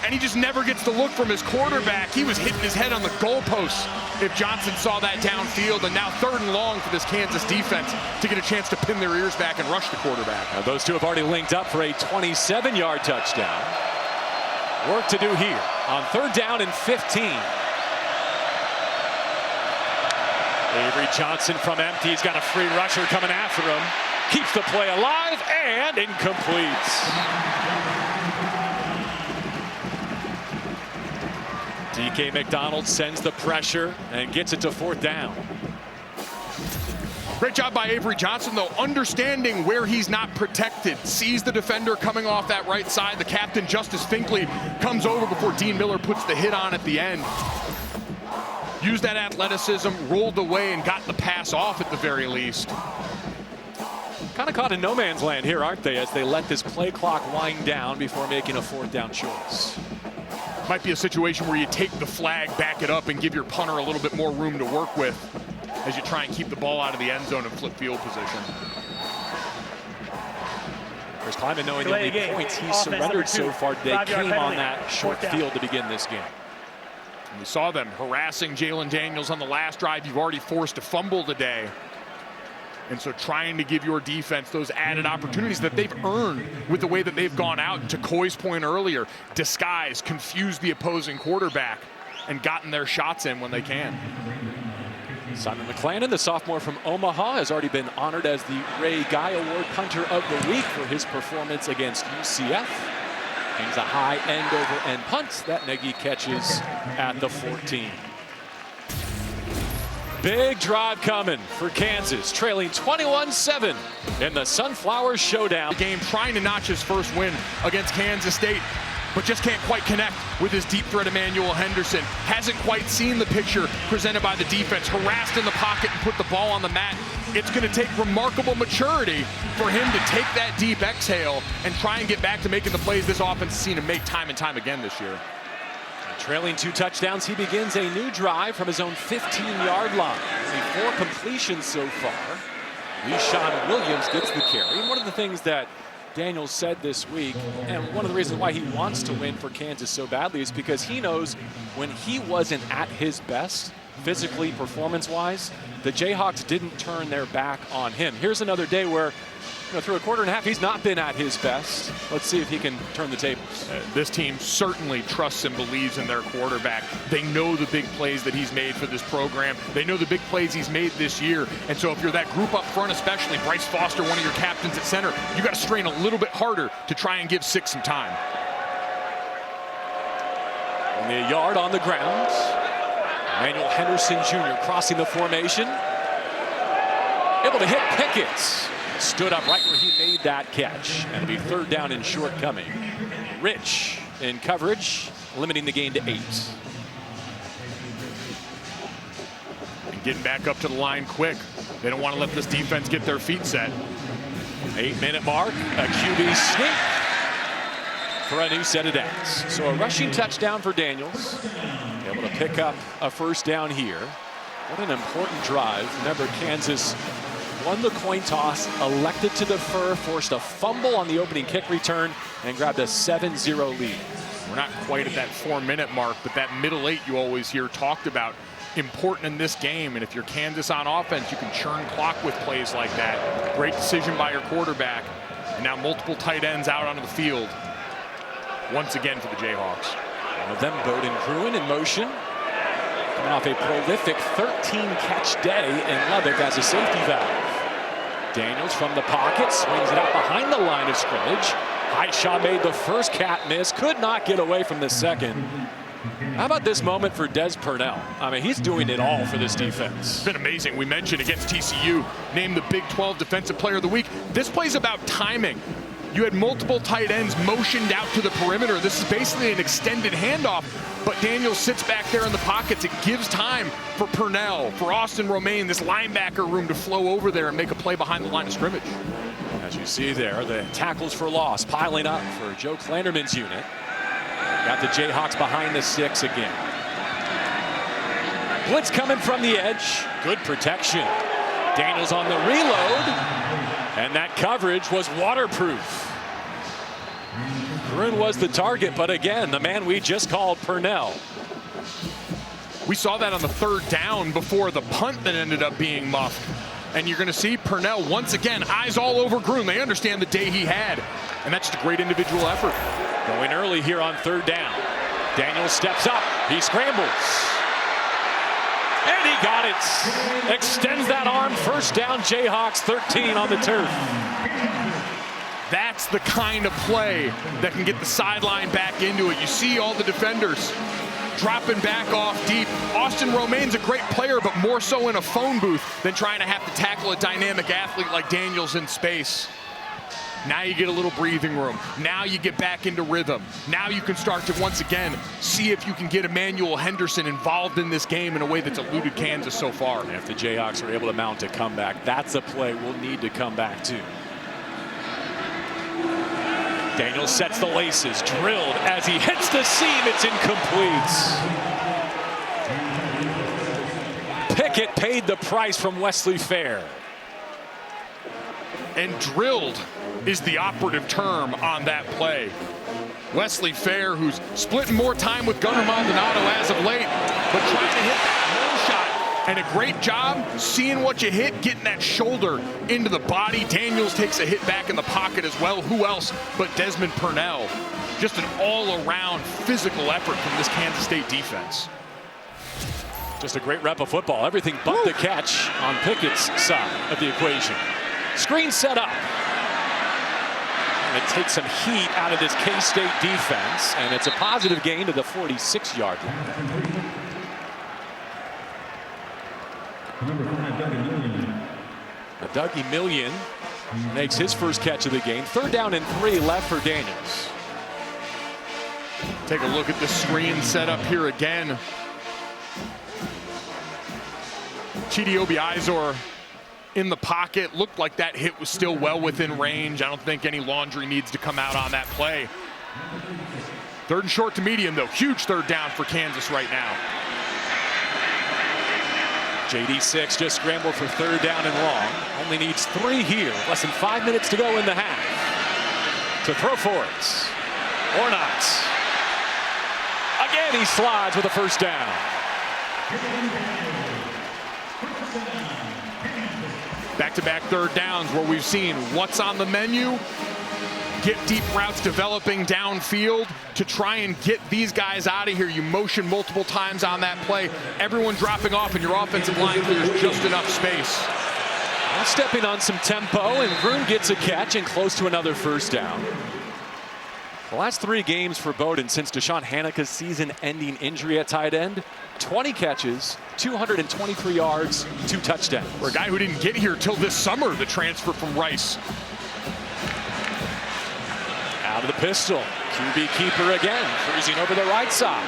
And he just never gets the look from his quarterback. He was hitting his head on the goalposts if Johnson saw that downfield. And now 3rd and long for this Kansas defense to get a chance to pin their ears back and rush the quarterback. Now those two have already linked up for a 27-yard touchdown. Work to do here on 3rd down and 15. Avery Johnson from empty. He's got a free rusher coming after him. Keeps the play alive and incomplete. DK McDonald sends the pressure and gets it to 4th down. Great job by Avery Johnson, though, understanding where he's not protected. Sees the defender coming off that right side. The captain, Justice Finkley, comes over before Dean Miller puts the hit on at the end. Used that athleticism, rolled away, and got the pass off at the very least. Kind of caught in no man's land here, aren't they, as they let this play clock wind down before making a 4th down choice. Might be a situation where you take the flag, back it up, and give your punter a little bit more room to work with as you try and keep the ball out of the end zone and flip field position. Chris Kleiman, knowing the only points he's surrendered so far today came on that short field to begin this game. And we saw them harassing Jalen Daniels on the last drive. You've already forced a fumble today. And so trying to give your defense those added opportunities that they've earned with the way that they've gone out, to Coy's point earlier, disguise, confuse the opposing quarterback, and gotten their shots in when they can. Simon McClannon, the sophomore from Omaha, has already been honored as the Ray Guy Award Punter of the Week for his performance against UCF. Hangs a high end over end punt that Nagy catches at the 14. Big drive coming for Kansas, trailing 21-7 in the Sunflower Showdown. The game trying to notch his first win against Kansas State, but just can't quite connect with his deep threat Emmanuel Henderson. Hasn't quite seen the picture presented by the defense. Harassed in the pocket and put the ball on the mat. It's going to take remarkable maturity for him to take that deep exhale and try and get back to making the plays this offense has seen him make time and time again this year. Trailing 2 touchdowns, he begins a new drive from his own 15-yard line. Only 4 completions so far. Le'Shawn Williams gets the carry. And one of the things that Daniels said this week, and one of the reasons why he wants to win for Kansas so badly, is because he knows when he wasn't at his best, physically, performance-wise, the Jayhawks didn't turn their back on him. Here's another day where, through a quarter and a half, he's not been at his best. Let's see if he can turn the tables. This team certainly trusts and believes in their quarterback. They know the big plays that he's made for this program. They know the big plays he's made this year. And so if you're that group up front, especially Bryce Foster, one of your captains at center, you got to strain a little bit harder to try and give Six some time. Only a yard on the ground. Emmanuel Henderson Jr. crossing the formation. Able to hit Pickett. Stood up right where he made that catch. And it'll be 3rd down and short coming. Rich in coverage, limiting the gain to 8. And getting back up to the line quick. They don't want to let this defense get their feet set. 8-minute mark, a QB sneak for a new set of downs. So a rushing touchdown for Daniels. Able to pick up a 1st down here. What an important drive. Remember, Kansas won the coin toss, elected to defer, forced a fumble on the opening kick return, and grabbed a 7-0 lead. We're not quite at that 4-minute mark, but that middle 8 you always hear talked about, important in this game. And if you're Kansas on offense, you can churn clock with plays like that. Great decision by your quarterback. And now multiple tight ends out onto the field once again for the Jayhawks. One of them, Bowden Gruen, in motion. Coming off a prolific 13-catch day in Lubbock as a safety valve. Daniels from the pocket, swings it out behind the line of scrimmage. Highshaw made the first cat miss, could not get away from the second. How about this moment for Des Purnell? I mean, he's doing it all for this defense. It's been amazing. We mentioned against TCU, named the Big 12 Defensive Player of the Week. This play's about timing. You had multiple tight ends motioned out to the perimeter. This is basically an extended handoff, but Daniels sits back there in the pockets. It gives time for Purnell, for Austin Romaine, this linebacker room to flow over there and make a play behind the line of scrimmage. As you see there, the tackles for loss piling up for Joe Klanderman's unit. Got the Jayhawks behind the 6 again. Blitz coming from the edge. Good protection. Daniels on the reload. And that coverage was waterproof. Gruen was the target, but again, the man we just called, Purnell. We saw that on the 3rd down before the punt that ended up being muffed. And you're going to see Purnell once again, eyes all over Gruen. They understand the day he had. And that's just a great individual effort. Going early here on 3rd down. Daniels steps up. He scrambles. And he got it. Extends that arm. 1st down, Jayhawks 13 on the turf. That's the kind of play that can get the sideline back into it. You see all the defenders dropping back off deep. Austin Romaine's a great player, but more so in a phone booth than trying to have to tackle a dynamic athlete like Daniels in space. Now you get a little breathing room. Now you get back into rhythm. Now you can start to once again see if you can get Emmanuel Henderson involved in this game in a way that's eluded Kansas so far. And if the Jayhawks are able to mount a comeback, that's a play we'll need to come back to. Daniels sets the laces, drilled as he hits the seam. It's incomplete. Pickett paid the price from Wesley Fair. And drilled is the operative term on that play. Wesley Fair, who's splitting more time with Gunnar Maldonado as of late, but trying to hit that hole shot And a great job seeing what you hit, getting that shoulder into the body. Daniels takes a hit back in the pocket as well. Who else but Desmond Purnell? Just an all-around physical effort from this Kansas State defense. Just a great rep of football. Everything but the catch on Pickett's side of the equation. Screen set up. And it takes some heat out of this K-State defense, and it's a positive gain to the 46-yard line. Dougie Million makes his first catch of the game. 3rd down and 3 left for Daniels. Take a look at the screen set up here again. Chidobe Izor in the pocket. Looked like that hit was still well within range. I don't think any laundry needs to come out on that play. 3rd and short to medium, though. Huge 3rd down for Kansas right now. JD6 just scrambled for 3rd down and long. Only needs 3 here. Less than 5 minutes to go in the half. To throw for it. Or not. Again, he slides with a 1st down. Back-to-back 3rd downs where we've seen what's on the menu. Get deep routes developing downfield to try and get these guys out of here. You motion multiple times on that play. Everyone dropping off and your offensive line clears just enough space. Well, stepping on some tempo, and Vroom gets a catch and close to another 1st down. The last 3 games for Bowdoin since Deshaun Haneke's season-ending injury at tight end. 20 catches, 223 yards, 2 touchdowns. For a guy who didn't get here till this summer, the transfer from Rice. Out of the pistol. QB keeper again, cruising over the right side.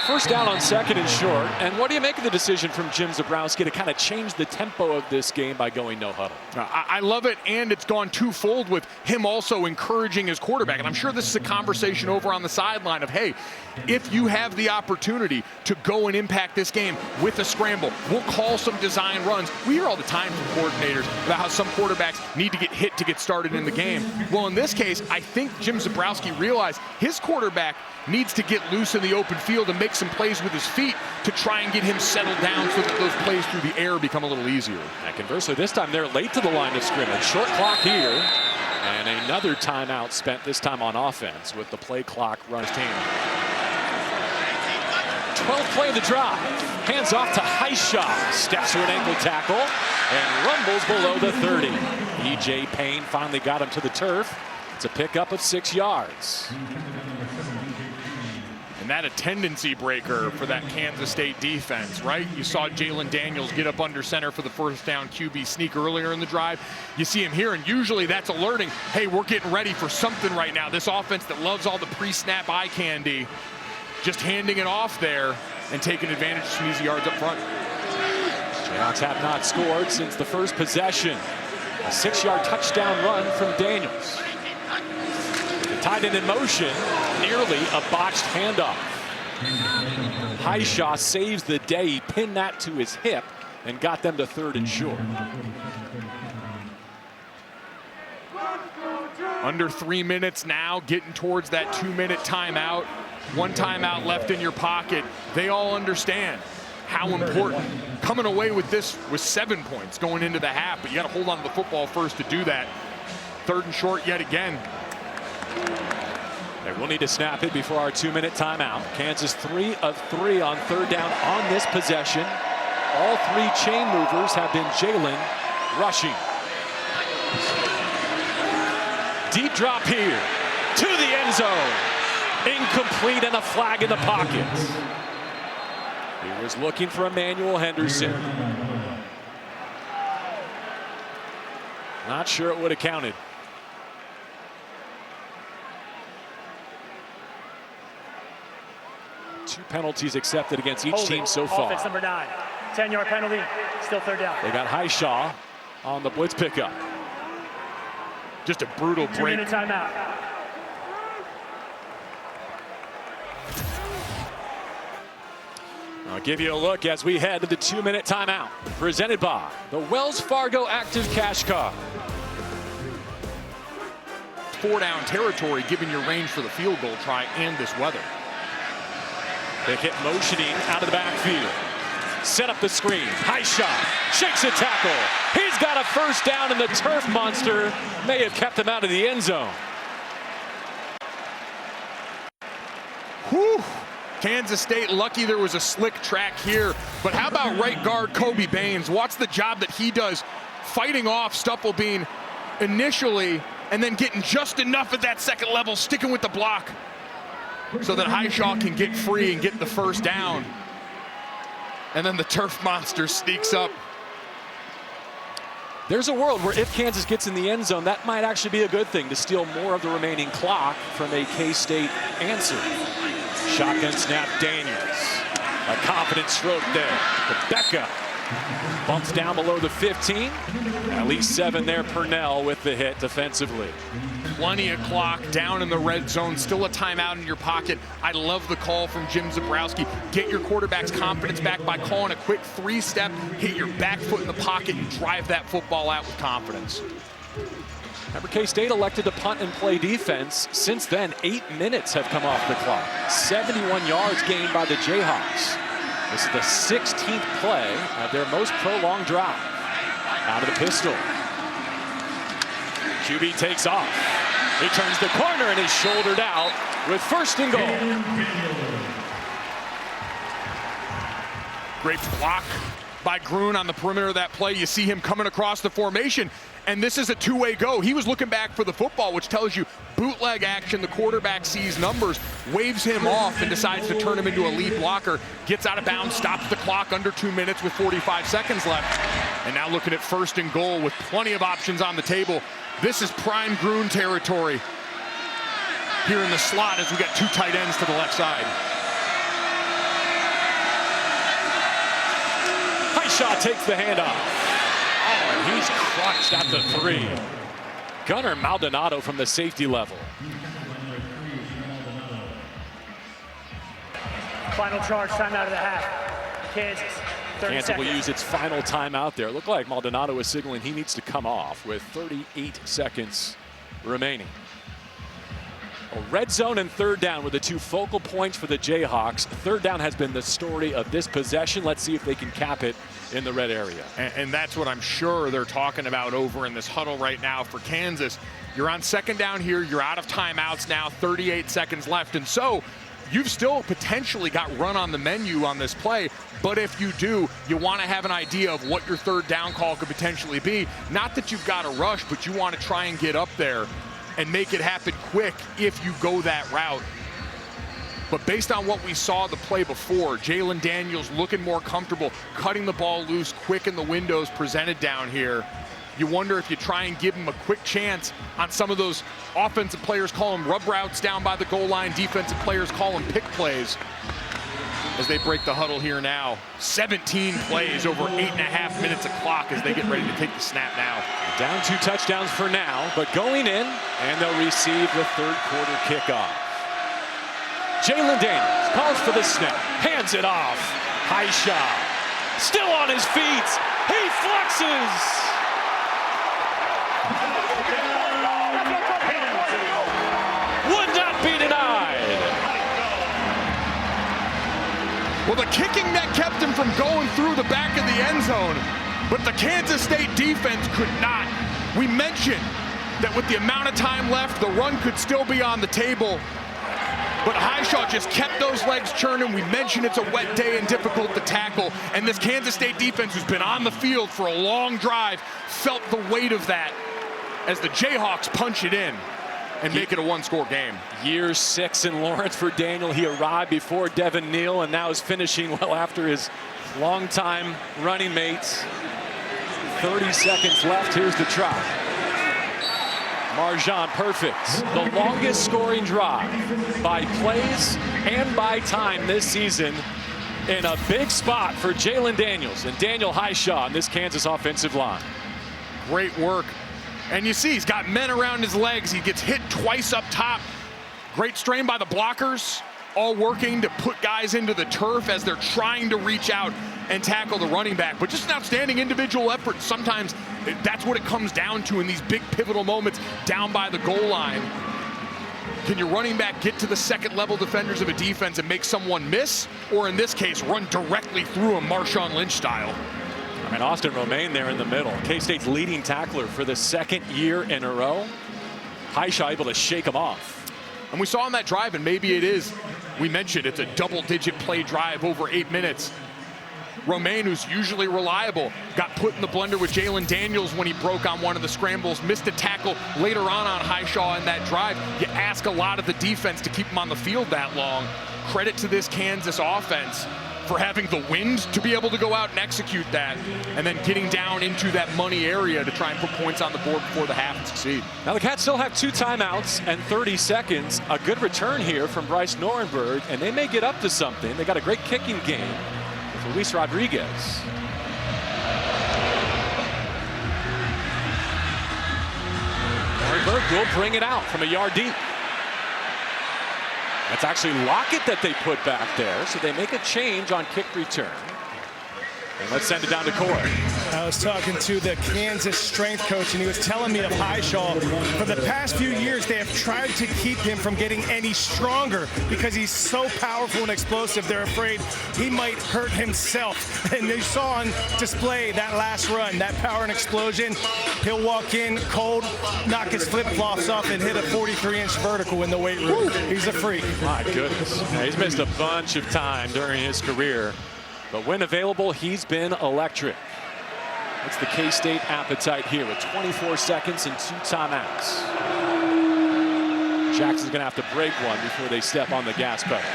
1st down on 2nd and short. And what do you make of the decision from Jim Zebrowski to kind of change the tempo of this game by going no huddle? I love it, and it's gone twofold with him also encouraging his quarterback. And I'm sure this is a conversation over on the sideline of, hey, if you have the opportunity to go and impact this game with a scramble, we'll call some design runs. We hear all the time from coordinators about how some quarterbacks need to get hit to get started in the game. Well, in this case, I think Jim Zebrowski realized his quarterback needs to get loose in the open field and make some plays with his feet to try and get him settled down so that those plays through the air become a little easier. And conversely, this time they're late to the line of scrimmage. Short clock here. And another timeout spent, this time on offense, with the play clock run team. 12th play of the drive. Hands off to Highshaw. Steps through an ankle tackle and rumbles below the 30. E.J. Payne finally got him to the turf. It's a pickup of 6 yards. And that a tendency breaker for that Kansas State defense, right? You saw Jalen Daniels get up under center for the 1st down QB sneak earlier in the drive. You see him here, and usually that's alerting, hey, we're getting ready for something right now. This offense that loves all the pre-snap eye candy, just handing it off there and taking advantage of some easy yards up front. Jayhawks have not scored since the first possession. A 6-yard touchdown run from Daniels. The tight end in motion, nearly a botched handoff. Highshaw saves the day. He pinned that to his hip and got them to 3rd and short. Under 3 minutes now, getting towards that 2-minute timeout. 1 timeout left in your pocket. They all understand how important coming away with this was 7 points going into the half, but you got to hold on to the football first to do that. 3rd and short yet again. They will need to snap it before our 2-minute timeout. Kansas 3 of 3 on 3rd down on this possession. All 3 chain movers have been Jalen rushing. Deep drop here to the end zone. Incomplete and a flag in the pocket. He was looking for Emmanuel Henderson. Not sure it would have counted. Two penalties accepted against each team so far. Offense number 9. 10-yard penalty, still 3rd down. They got Highshaw on the blitz pickup. Just a brutal break. 2-minute timeout. I'll give you a look as we head to the 2-minute timeout. Presented by the Wells Fargo Active Cash Card. 4-down territory, giving you range for the field goal try and this weather. Pickett motioning out of the backfield. Set up the screen. High shot. Shakes a tackle. He's got a first down, and the turf monster may have kept him out of the end zone. Whew. Kansas State lucky there was a slick track here. But how about right guard Kobe Baines? Watch the job that he does fighting off Stufflebean initially and then getting just enough at that second level, sticking with the block so that Highshaw can get free and get the first down. And then the turf monster sneaks up. There's a world where if Kansas gets in the end zone, that might actually be a good thing to steal more of the remaining clock from a K-State answer. Shotgun snap, Daniels. A confident stroke there. Rebecca bumps down below the 15. At least 7 there. Purnell with the hit defensively. Plenty of clock down in the red zone. Still a timeout in your pocket. I love the call from Jim Zabrowski. Get your quarterback's confidence back by calling a quick 3-step, hit your back foot in the pocket, and drive that football out with confidence. Remember, K-State elected to punt and play defense. Since then, 8 minutes have come off the clock. 71 yards gained by the Jayhawks. This is the 16th play of their most prolonged drive. Out of the pistol. QB takes off. He turns the corner and is shouldered out with first and goal. Great block by Grun on the perimeter of that play. You see him coming across the formation, and this is a two-way go. He was looking back for the football, which tells you bootleg action. The quarterback sees numbers, waves him off, and decides to turn him into a lead blocker. Gets out of bounds, stops the clock under 2 minutes with 45 seconds left. And now looking at first and goal with plenty of options on the table. This is prime Grun territory here in the slot as we got 2 tight ends to the left side. Highshaw takes the handoff. Oh, and he's crushed at the 3. Gunnar Maldonado from the safety level. Final charge, time out of the half. Kansas, 30 Kansas seconds. will use its final timeout there. It looked like Maldonado was signaling he needs to come off with 38 seconds remaining. Well, red zone and third down were the 2 focal points for the Jayhawks. Third down has been the story of this possession. Let's see if they can cap it in the red area. And that's what I'm sure they're talking about over in this huddle right now for Kansas. You're on second down here. You're out of timeouts now, 38 seconds left. And so you've still potentially got run on the menu on this play. But if you do, you want to have an idea of what your third down call could potentially be. Not that you've got to rush, but you want to try and get up there and make it happen quick if you go that route. But based on what we saw the play before, Jalen Daniels looking more comfortable, cutting the ball loose quick in the windows presented down here. You wonder if you try and give him a quick chance on some of those offensive players call them rub routes down by the goal line, defensive players call them pick plays as they break the huddle here now. 17 plays over 8.5 minutes of clock as they get ready to take the snap now. Down 2 touchdowns for now, but going in, and they'll receive the third quarter kickoff. Jalen Daniels calls for the snap, hands it off. Highshaw, still on his feet. He flexes. Would not be denied. Well, the kicking net kept him from going through the back of the end zone, but the Kansas State defense could not. We mentioned that with the amount of time left, the run could still be on the table, but Highshaw just kept those legs churning. We mentioned it's a wet day and difficult to tackle, and this Kansas State defense, who's been on the field for a long drive, felt the weight of that as the Jayhawks punch it in and make it a 1-score game. Year 6 in Lawrence for Daniel. He arrived before Devin Neal and now is finishing well after his longtime running mates. 30 seconds left. Here's the try. Marjan perfect. The longest scoring drive by plays and by time this season in a big spot for Jalen Daniels and Daniel Highshaw in this Kansas offensive line. Great work. And you see he's got men around his legs. He gets hit twice up top. Great strain by the blockers, all working to put guys into the turf as they're trying to reach out and tackle the running back. But just an outstanding individual effort. Sometimes that's what it comes down to in these big pivotal moments down by the goal line. Can your running back get to the second-level defenders of a defense and make someone miss? Or in this case, run directly through him, Marshawn Lynch style? I mean, Austin Romaine there in the middle. K-State's leading tackler for the second year in a row. Highshaw able to shake him off. And we saw on that drive, and maybe it is, we mentioned it's a double-digit play drive over 8 minutes. Romaine, who's usually reliable, got put in the blender with Jalen Daniels when he broke on one of the scrambles, missed a tackle later on Highshaw in that drive. You ask a lot of the defense to keep him on the field that long. Credit to this Kansas offense for having the wind to be able to go out and execute that, and then getting down into that money area to try and put points on the board before the half and succeed. Now the Cats still have 2 timeouts and 30 seconds. A good return here from Bryce Norenberg, and they may get up to something. They got a great kicking game with Luis Rodriguez. Norenberg will bring it out from a yard deep. That's actually Lockett that they put back there, so they make a change on kick return. And let's send it down to Corey. I was talking to the Kansas strength coach, and he was telling me of Highshaw. For the past few years, they have tried to keep him from getting any stronger because he's so powerful and explosive. They're afraid he might hurt himself. And you saw on display that last run, that power and explosion. He'll walk in cold, knock his flip-flops off, and hit a 43-inch vertical in the weight room. He's a freak. My goodness. Yeah, he's missed a bunch of time during his career. But when available, he's been electric. That's the K-State appetite here with 24 seconds and 2 timeouts. Jackson's going to have to break one before they step on the gas pedal.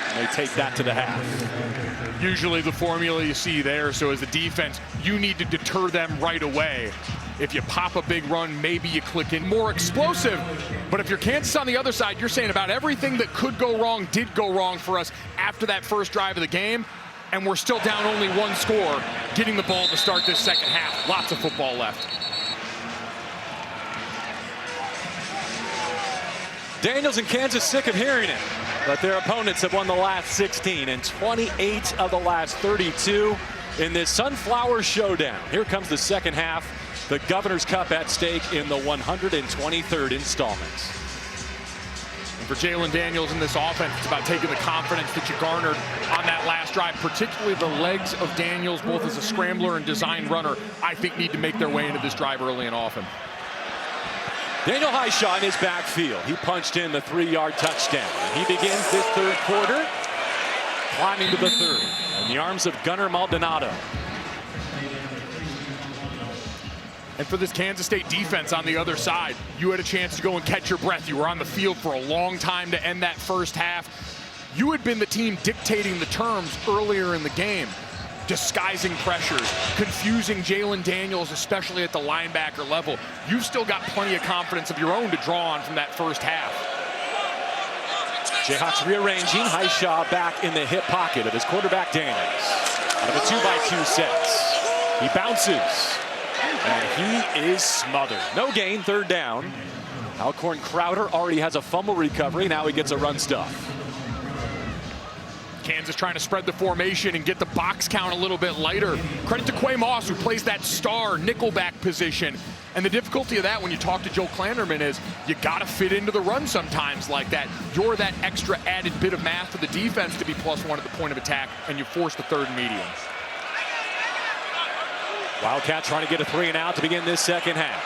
And they take that to the half. Usually the formula you see there, so as the defense, you need to deter them right away. If you pop a big run, maybe you click in more explosive. But if you're Kansas on the other side, you're saying about everything that could go wrong did go wrong for us after that first drive of the game, and we're still down only 1 score, getting the ball to start this second half. Lots of football left. Daniels and Kansas sick of hearing it, but their opponents have won the last 16 and 28 of the last 32 in this Sunflower Showdown. Here comes the second half. The Governor's Cup at stake in the 123rd installment. And for Jalen Daniels in this offense, it's about taking the confidence that you garnered on that last drive, particularly the legs of Daniels, both as a scrambler and design runner, I think need to make their way into this drive early and often. Daniel Highshaw in his backfield. He punched in the 3-yard touchdown. He begins this third quarter climbing to the 30 in the arms of Gunnar Maldonado. And for this Kansas State defense on the other side, you had a chance to go and catch your breath. You were on the field for a long time to end that first half. You had been the team dictating the terms earlier in the game, disguising pressures, confusing Jalen Daniels, especially at the linebacker level. You've still got plenty of confidence of your own to draw on from that first half. Jayhawks rearranging. Highshaw back in the hip pocket of his quarterback Daniels. Out of a 2-by-2 set. He bounces. And he is smothered. No gain, third down. Alcorn Crowder already has a fumble recovery. Now he gets a run stuff. Kansas trying to spread the formation and get the box count a little bit lighter. Credit to Quay Moss, who plays that star nickelback position. And the difficulty of that when you talk to Joe Klanderman is you got to fit into the run sometimes like that. You're that extra added bit of math for the defense to be +1 at the point of attack, and you force the third and medium. Wildcats trying to get a 3-and-out to begin this second half.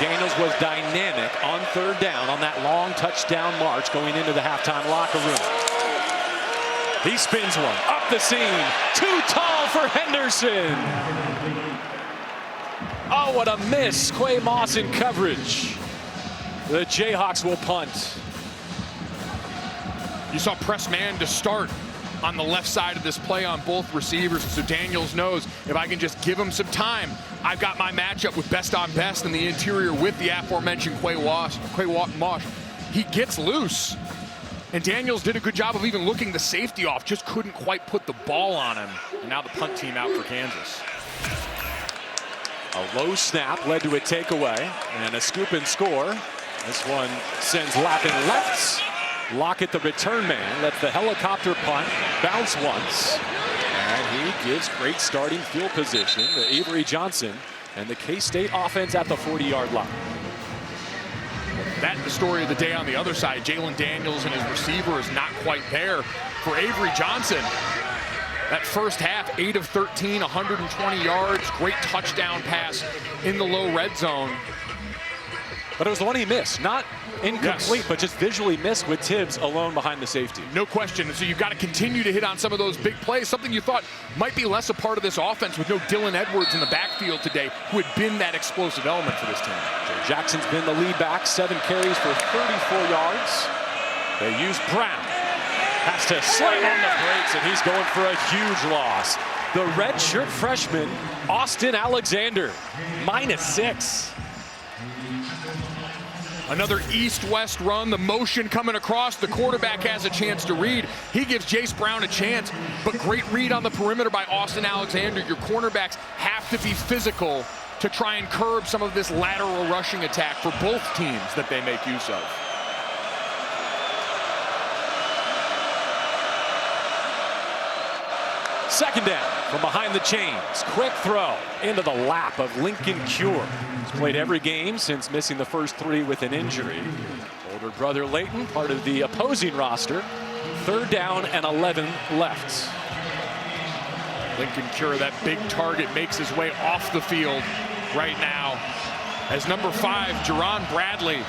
Daniels was dynamic on third down on that long touchdown march going into the halftime locker room. He spins one up the seam. Too tall for Henderson. Oh, what a miss. Quay Moss in coverage. The Jayhawks will punt. You saw press man to start on the left side of this play on both receivers. So Daniels knows if I can just give him some time, I've got my matchup with best on best in the interior with the aforementioned Quay Moss. He gets loose. And Daniels did a good job of even looking the safety off, just couldn't quite put the ball on him. And now the punt team out for Kansas. A low snap led to a takeaway and a scoop and score. This one sends lapping left. Lockett, the return man, lets the helicopter punt bounce once. And he gives great starting field position to Avery Johnson and the K-State offense at the 40-yard line. That the story of the day on the other side. Jalen Daniels and his receiver is not quite there for Avery Johnson. That first half, 8 of 13, 120 yards, great touchdown pass in the low red zone. But it was the one he missed, not incomplete, Yes. but just visually missed with Tibbs alone behind the safety. No question. And so you've got to continue to hit on some of those big plays, something you thought might be less a part of this offense with no Dylan Edwards in the backfield today, who had been that explosive element for this team. Jay Jackson's been the lead back, 7 carries for 34 yards. They use Brown. Has to slam on the brakes, and he's going for a huge loss. The redshirt freshman, Austin Alexander, -6. Another east-west run, the motion coming across. The quarterback has a chance to read. He gives Jace Brown a chance, but great read on the perimeter by Austin Alexander. Your cornerbacks have to be physical to try and curb some of this lateral rushing attack for both teams that they make use of. Second down from behind the chains. Quick throw into the lap of Lincoln Cure. He's played every game since missing the first 3 with an injury. Older brother Leighton, part of the opposing roster. 3rd down and 11 left. Lincoln Cure, that big target, makes his way off the field right now as number 5, Jerron Bradley,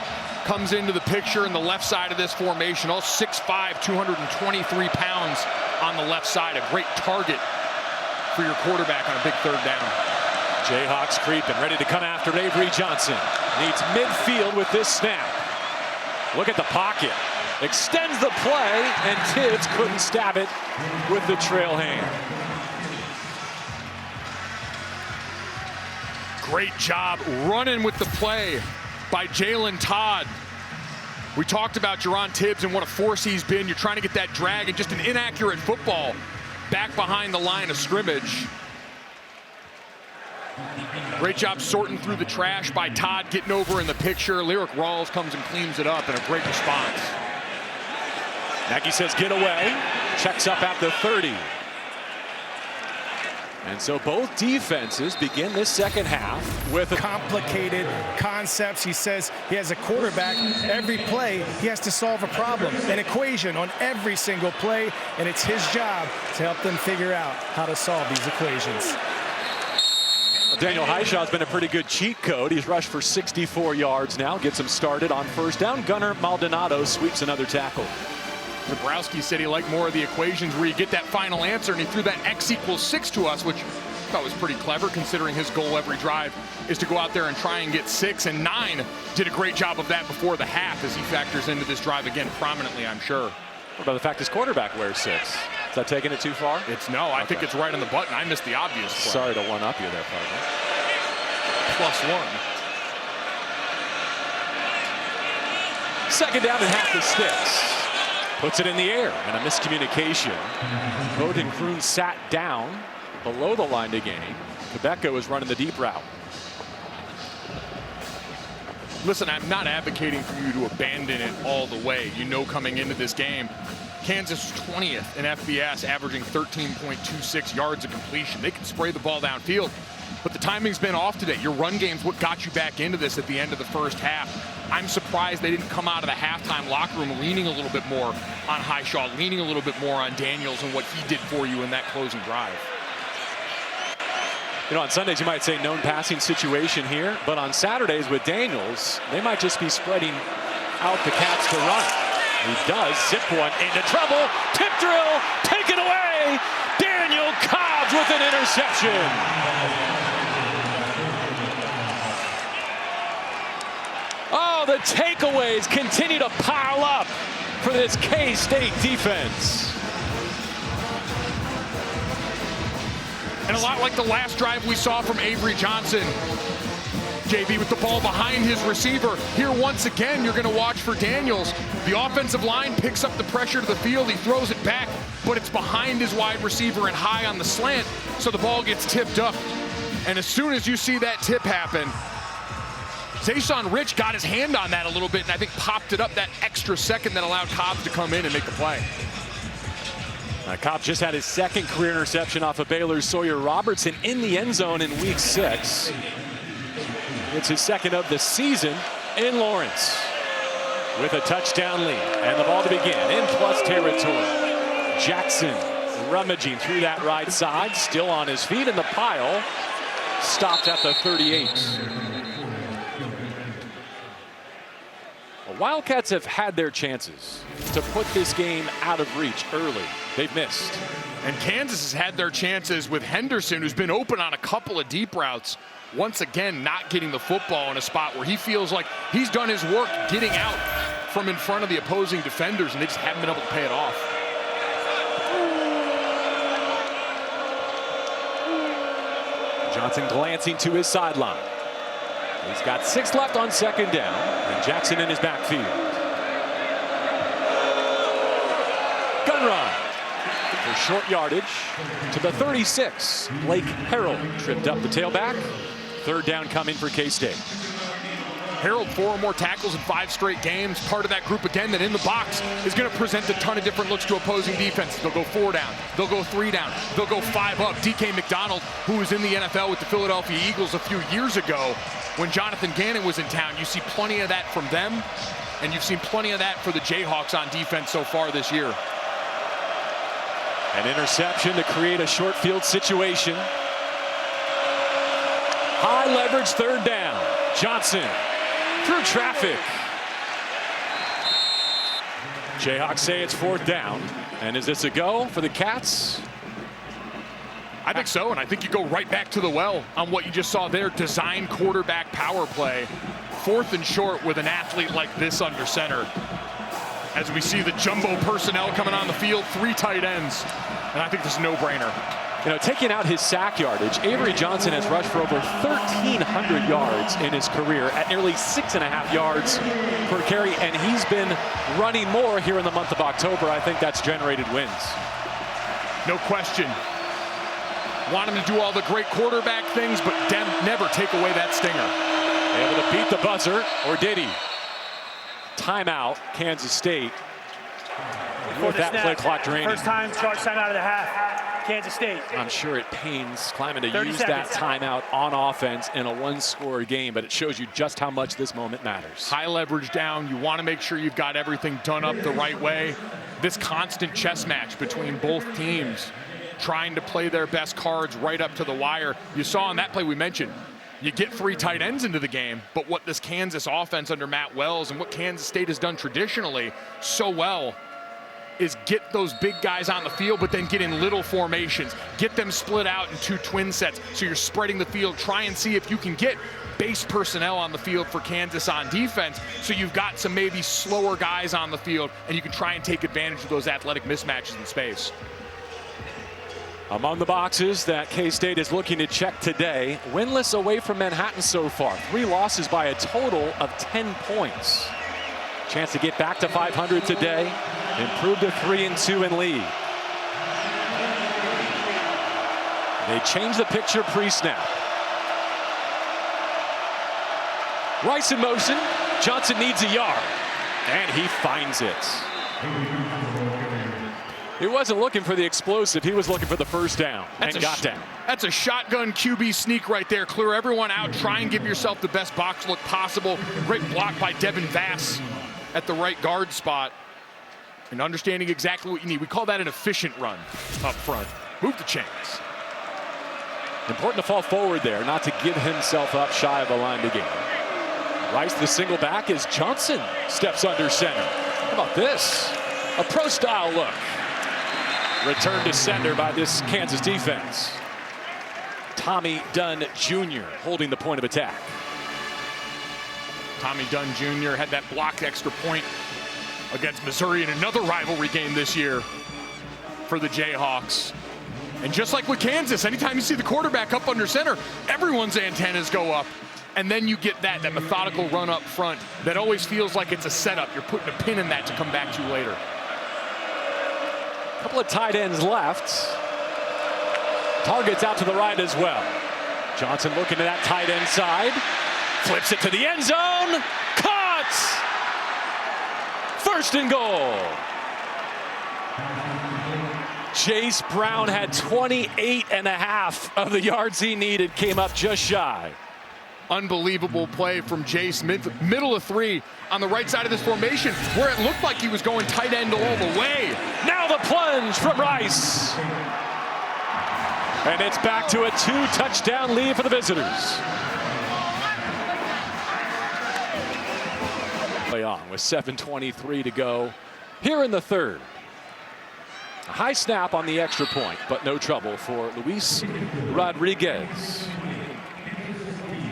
comes into the picture in the left side of this formation. All 6'5", 223 pounds on the left side. A great target for your quarterback on a big 3rd down. Jayhawks creeping, ready to come after Avery Johnson. Needs midfield with this snap. Look at the pocket. Extends the play, and Tibbs couldn't stab it with the trail hand. Great job running with the play by Jalen Todd. We talked about Jerron Tibbs and what a force he's been. You're trying to get that drag and just an inaccurate football back behind the line of scrimmage. Great job sorting through the trash by Todd, getting over in the picture. Lyric Rawls comes and cleans it up, and a great response. Nagy says get away. Checks up at the 30. And so both defenses begin this second half with Complicated concepts. He says he has a quarterback. Every play, he has to solve a problem, an equation on every single play, and it's his job to help them figure out how to solve these equations. Daniel Highshaw's been a pretty good cheat code. He's rushed for 64 yards now. Gets him started on 1st down. Gunnar Maldonado sweeps another tackle. Zabrowski said he liked more of the equations where you get that final answer, and he threw that X = 6 to us, which I thought was pretty clever considering his goal every drive is to go out there and try and get 6, and 9 did a great job of that before the half as he factors into this drive again prominently, I'm sure. What about the fact his quarterback wears 6? Is that taking it too far? I think it's right on the button. I missed the obvious play. Sorry to one-up you there, partner. +1. Second down and half the sticks. Puts it in the air, and a miscommunication. Bowden Kroon sat down below the line to gain. Quebeco is running the deep route. Listen, I'm not advocating for you to abandon it all the way. You know, coming into this game, Kansas 20th in FBS, averaging 13.26 yards of completion. They can spray the ball downfield, but the timing's been off today. Your run game's what got you back into this at the end of the first half. I'm surprised they didn't come out of the halftime locker room leaning a little bit more on Highshaw, leaning a little bit more on Daniels and what he did for you in that closing drive. You know, on Sundays you might say known passing situation here, but on Saturdays with Daniels, they might just be spreading out the Cats to run. He does zip one into trouble. Tip drill taken away. Daniel Cobbs with an interception. Oh, the takeaways continue to pile up for this K-State defense. And a lot like the last drive we saw from Avery Johnson. JB with the ball behind his receiver. Here once again, you're going to watch for Daniels. The offensive line picks up the pressure to the field. He throws it back, but it's behind his wide receiver and high on the slant, so the ball gets tipped up. And as soon as you see that tip happen, Zayshawn Rich got his hand on that a little bit and I think popped it up that extra second that allowed Cobbs to come in and make the play. Cobb just had his 2nd career interception off of Baylor's Sawyer Robertson in the end zone in week 6. It's his 2nd of the season in Lawrence. with a touchdown lead. And the ball to begin in plus territory. Jackson rummaging through that right side, still on his feet in the pile. Stopped at the 38. The Wildcats have had their chances to put this game out of reach early. They've missed. And Kansas has had their chances with Henderson, who's been open on a couple of deep routes. Once again, not getting the football in a spot where he feels like he's done his work getting out from in front of the opposing defenders, and they just haven't been able to pay it off. Johnson glancing to his sideline. He's got 6 left on second down, and Jackson in his backfield. Gun run for short yardage to the 36. Blake Harrell tripped up the tailback. Third down coming for K-State. Harold, 4 or more tackles in 5 straight games. Part of that group again that in the box is going to present a ton of different looks to opposing defenses. They'll go 4 down, they'll go 3 down, they'll go 5 up. DK McDonald, who was in the NFL with the Philadelphia Eagles a few years ago when Jonathan Gannon was in town. You see plenty of that from them, and you've seen plenty of that for the Jayhawks on defense so far this year. An interception to create a short field situation. High leverage third down. Johnson through traffic. Jayhawks say it's 4th down. And is this a go for the Cats? I think so, and I think you go right back to the well on what you just saw there. Design quarterback power play. 4th and short with an athlete like this under center. As we see the jumbo personnel coming on the field, 3 tight ends. And I think this is a no-brainer. You know, taking out his sack yardage, Avery Johnson has rushed for over 1,300 yards in his career at nearly 6.5 yards per carry, and he's been running more here in the month of October. I think that's generated wins. No question. Want him to do all the great quarterback things, but never take away that stinger. Able to beat the buzzer, or did he? Timeout, Kansas State. With that play clock draining. First time charge time out of the half, Kansas State. I'm sure it pains Kleiman to use that timeout on offense in a 1-score game, but it shows you just how much this moment matters. High leverage down. You want to make sure you've got everything done up the right way. This constant chess match between both teams, trying to play their best cards right up to the wire. You saw on that play we mentioned, you get 3 tight ends into the game, but what this Kansas offense under Matt Wells and what Kansas State has done traditionally so well is get those big guys on the field, but then get in little formations. Get them split out in 2 twin sets, so you're spreading the field. Try and see if you can get base personnel on the field for Kansas on defense, so you've got some maybe slower guys on the field, and you can try and take advantage of those athletic mismatches in space. Among the boxes that K-State is looking to check today, winless away from Manhattan so far. 3 losses by a total of 10 points. Chance to get back to 500 today. Improve to 3-2 in league. They change the picture pre-snap. Rice in motion. Johnson needs a yard, and he finds it. He wasn't looking for the explosive. He was looking for the first down and got down. That's a shotgun QB sneak right there. Clear everyone out. Try and give yourself the best box look possible. Great block by Devin Vass at the right guard spot. And understanding exactly what you need. We call that an efficient run up front. Move the chains. Important to fall forward there, not to give himself up shy of the line to gain. Rice the single back as Johnson steps under center. How about this? A pro-style look. Return to sender by this Kansas defense. Tommy Dunn Jr. holding the point of attack. Tommy Dunn Jr. had that blocked extra point against Missouri in another rivalry game this year for the Jayhawks. And just like with Kansas, anytime you see the quarterback up under center, everyone's antennas go up. And then you get that methodical run up front that always feels like it's a setup. You're putting a pin in that to come back to later. Couple of tight ends left. Targets out to the right as well. Johnson looking to that tight end side. Flips it to the end zone. Caught! First and goal. Chase Brown had 28.5 of the yards he needed. Came up just shy Unbelievable play from Jace, middle of three on the right side of this formation where it looked like he was going tight end all the way. Now the plunge from Rice. And it's back to a 2-touchdown lead for the visitors. Play on with 7:23 to go here in the third. A high snap on the extra point, but no trouble for Luis Rodriguez.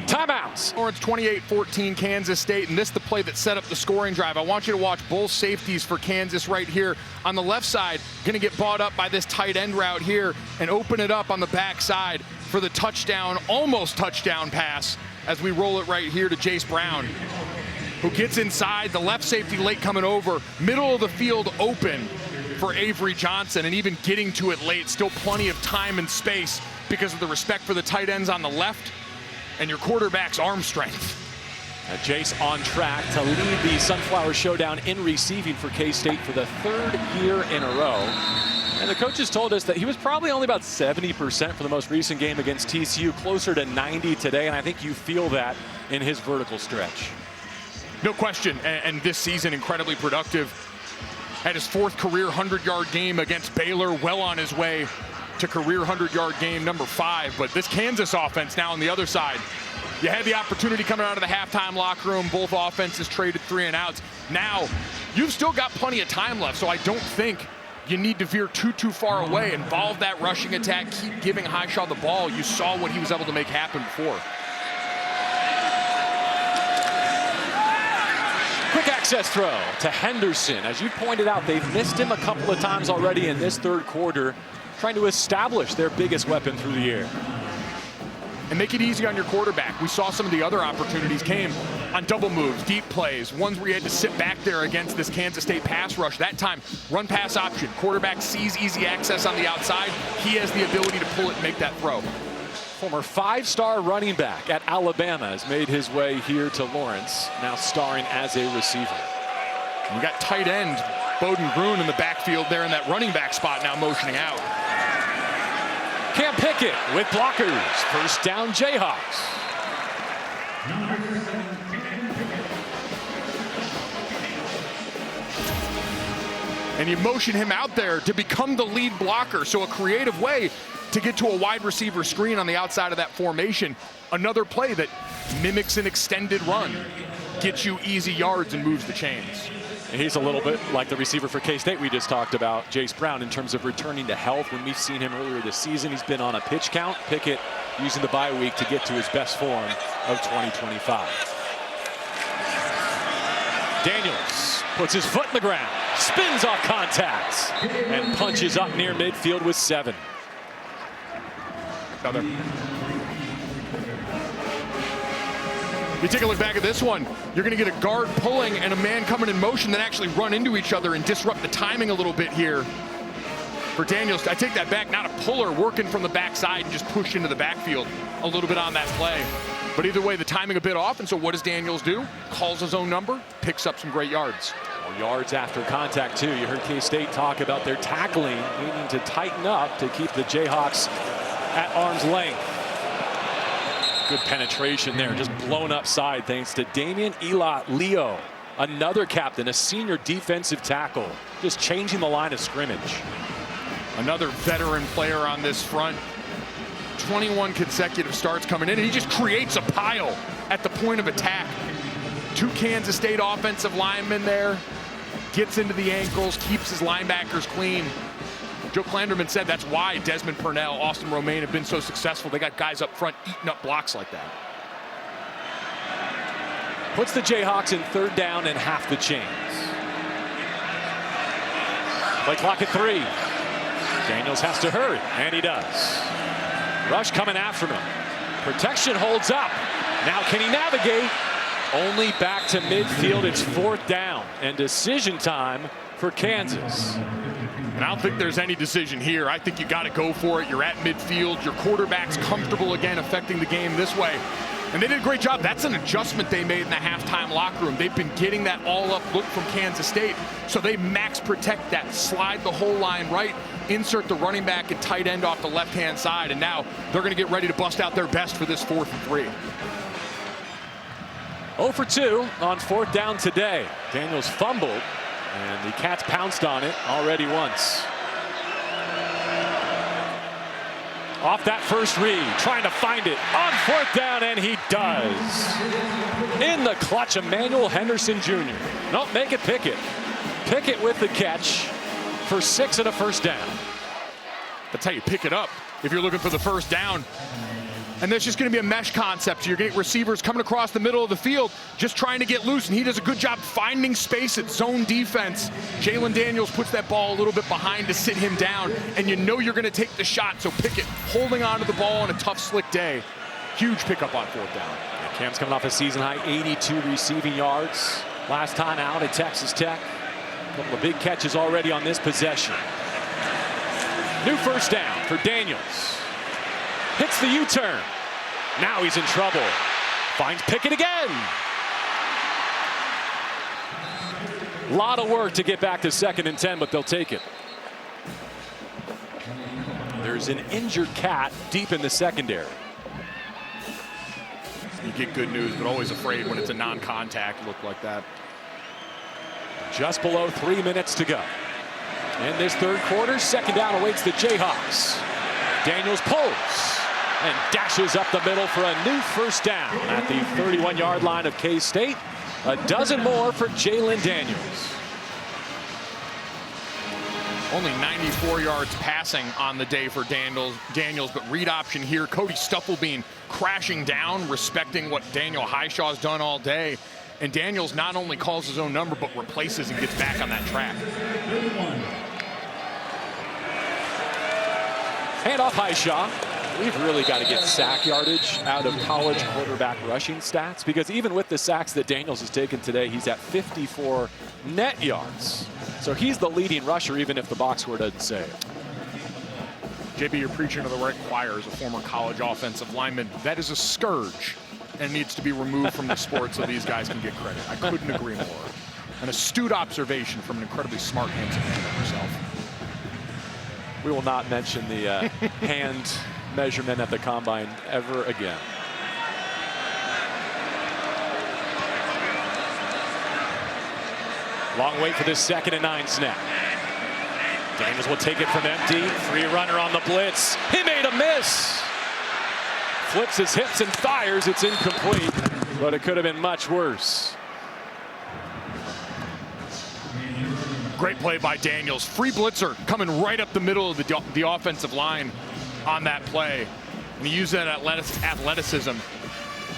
Timeouts. It's 28-14 Kansas State, and this is the play that set up the scoring drive. I want you to watch both safeties for Kansas right here. On the left side, going to get bought up by this tight end route here and open it up on the backside for the touchdown, almost touchdown pass as we roll it right here to Jace Brown, who gets inside. The left safety late coming over, middle of the field open for Avery Johnson, and even getting to it late. Still plenty of time and space because of the respect for the tight ends on the left and your quarterback's arm strength. Jace on track to lead the Sunflower Showdown in receiving for K-State for the third year in a row. And the coaches told us that he was probably only about 70% for the most recent game against TCU, closer to 90 today, and I think you feel that in his vertical stretch. No question, and this season incredibly productive. Had his fourth career 100-yard game against Baylor, well on his way to career 100-yard game number 5. But this Kansas offense now on the other side, you had the opportunity coming out of the halftime locker room. Both offenses traded 3 and outs. Now, you've still got plenty of time left, so I don't think you need to veer too far away. Involve that rushing attack, keep giving Highshaw the ball. You saw what he was able to make happen before. Quick access throw to Henderson. As you pointed out, they've missed him a couple of times already in this third quarter, trying to establish their biggest weapon through the air. And make it easy on your quarterback. We saw some of the other opportunities came on double moves, deep plays, ones where you had to sit back there against this Kansas State pass rush. That time, run pass option. Quarterback sees easy access on the outside. He has the ability to pull it and make that throw. Former 5-star running back at Alabama has made his way here to Lawrence, now starring as a receiver. We got tight end Bowden Gruen in the backfield there in that running back spot, now motioning out. Cam Pickett with blockers. First down, Jayhawks. And you motion him out there to become the lead blocker. So a creative way to get to a wide receiver screen on the outside of that formation. Another play that mimics an extended run, gets you easy yards and moves the chains. And he's a little bit like the receiver for K-State we just talked about, Jace Brown, in terms of returning to health. When we've seen him earlier this season, he's been on a pitch count. Pickett using the bye week to get to his best form of 2025. Daniels puts his foot in the ground, spins off contact, and punches up near midfield with 7. Another. You take a look back at this one, you're going to get a guard pulling and a man coming in motion that actually run into each other and disrupt the timing a little bit here for Daniels. I take that back, not a puller, working from the backside and just push into the backfield a little bit on that play. But either way, the timing a bit off, and so what does Daniels do? Calls his own number, picks up some great yards. Yards after contact, too. You heard K-State talk about their tackling needing to tighten up to keep the Jayhawks at arm's length. Good penetration there, just blown up side thanks to Damian Leo, another captain, a senior defensive tackle, just changing the line of scrimmage. Another veteran player on this front. 21 consecutive starts coming in, and he just creates a pile at the point of attack. 2 Kansas State offensive linemen there, gets into the ankles, keeps his linebackers clean. Joe Klanderman said that's why Desmond Purnell, Austin Romaine have been so successful. They got guys up front eating up blocks like that. Puts the Jayhawks in 3rd down and half the chains. Play clock at 3. Daniels has to hurry, and he does. Rush coming after him. Protection holds up. Now can he navigate? Only back to midfield. It's 4th down and decision time for Kansas. And I don't think there's any decision here. I think you got to go for it. You're at midfield. Your quarterback's comfortable again, affecting the game this way. And they did a great job. That's an adjustment they made in the halftime locker room. They've been getting that all-up look from Kansas State. So they max protect that, slide the whole line right, insert the running back and tight end off the left-hand side. And now they're going to get ready to bust out their best for this 4th and 3. 0 for 2 on 4th down today. Daniels fumbled, and the Cats pounced on it already once. Off that first read, trying to find it on 4th down, and he does. In the clutch, Emmanuel Henderson Jr. Nope, make it Pickett. Pickett with the catch for 6 and a first down. That's how you pick it up if you're looking for the first down. And that's just going to be a mesh concept. So you're getting receivers coming across the middle of the field, just trying to get loose, and he does a good job finding space at zone defense. Jalen Daniels puts that ball a little bit behind to sit him down, and you know you're going to take the shot. So Pickett holding onto the ball on a tough, slick day. Huge pickup on 4th down. Yeah, Cam's coming off a season-high 82 receiving yards. Last time out at Texas Tech. A couple of big catches already on this possession. New first down for Daniels. Hits the U-turn. Now he's in trouble. Finds Pickett again. A lot of work to get back to 2nd and 10, but they'll take it. There's an injured Cat deep in the secondary. You get good news, but always afraid when it's a non-contact look like that. Just below 3 minutes to go. In this 3rd quarter, 2nd down awaits the Jayhawks. Daniels pulls and dashes up the middle for a new first down at the 31-yard line of K-State. A dozen more for Jalen Daniels. Only 94 yards passing on the day for Daniels, but read option here. Cody Stufflebean crashing down, respecting what Daniel Highshaw's done all day. And Daniels not only calls his own number, but replaces and gets back on that track. Hand off Highshaw. We've really got to get sack yardage out of college quarterback rushing stats, because even with the sacks that Daniels has taken today, he's at 54 net yards. So he's the leading rusher, even if the box score doesn't say it. JB, you're preaching to the right choir as a former college offensive lineman. That is a scourge and needs to be removed from the sport so these guys can get credit. I couldn't agree more. An astute observation from an incredibly smart, handsome man like yourself. We will not mention the hand measurement at the combine ever again. Long wait for this 2nd and 9 snap. Daniels will take it from empty. Free runner on the blitz. He made a miss. Flips his hips and fires. It's incomplete, but it could have been much worse. Great play by Daniels. Free blitzer coming right up the middle of the offensive line on that play. And he used that athleticism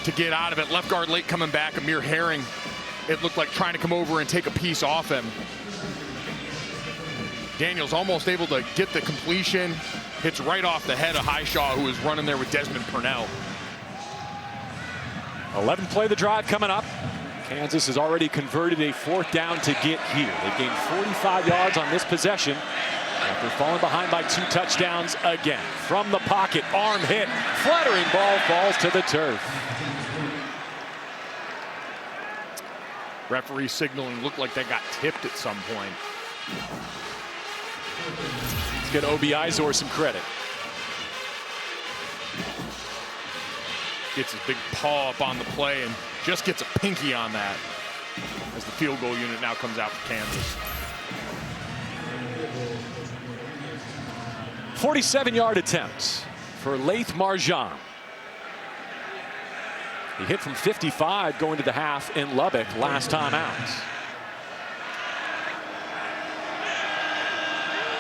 to get out of it. Left guard late coming back, Amir Herring. It looked like trying to come over and take a piece off him. Daniels almost able to get the completion. Hits right off the head of Highshaw, who was running there with Desmond Purnell. 11 play the drive coming up. Kansas has already converted a 4th down to get here. They gained 45 yards on this possession after falling behind by 2 touchdowns again. From the pocket, arm hit, fluttering ball falls to the turf. Referee signaling looked like they got tipped at some point. Let's get Obi Izor some credit. Gets his big paw up on the play and just gets a pinky on that as the field goal unit now comes out for Kansas. 47-yard attempt for Laith Marjan. He hit from 55 going to the half in Lubbock last time out.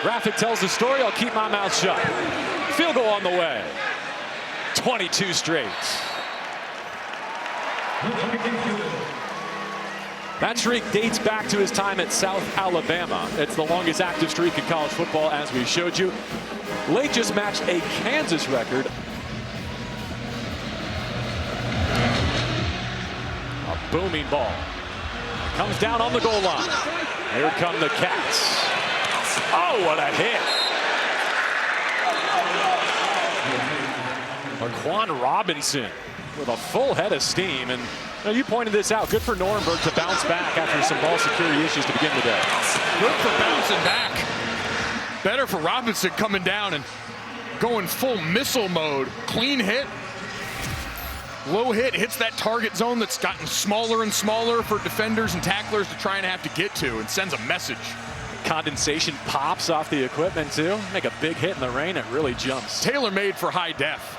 Graphic tells the story. I'll keep my mouth shut. Field goal on the way. 22 straight. That streak dates back to his time at South Alabama. It's the longest active streak in college football, as we showed you. Late just matched a Kansas record. A booming ball. Comes down on the goal line. Here come the Cats. Oh, what a hit. Laquan Robinson with a full head of steam. And you pointed this out. Good for Nuremberg to bounce back after some ball security issues to begin the day. Good for bouncing back. Better for Robinson coming down and going full missile mode. Clean hit. Low hit hits that target zone that's gotten smaller and smaller for defenders and tacklers to try and have to get to, and sends a message. Condensation pops off the equipment too. Make a big hit in the rain, it really jumps. Tailor-made for high def.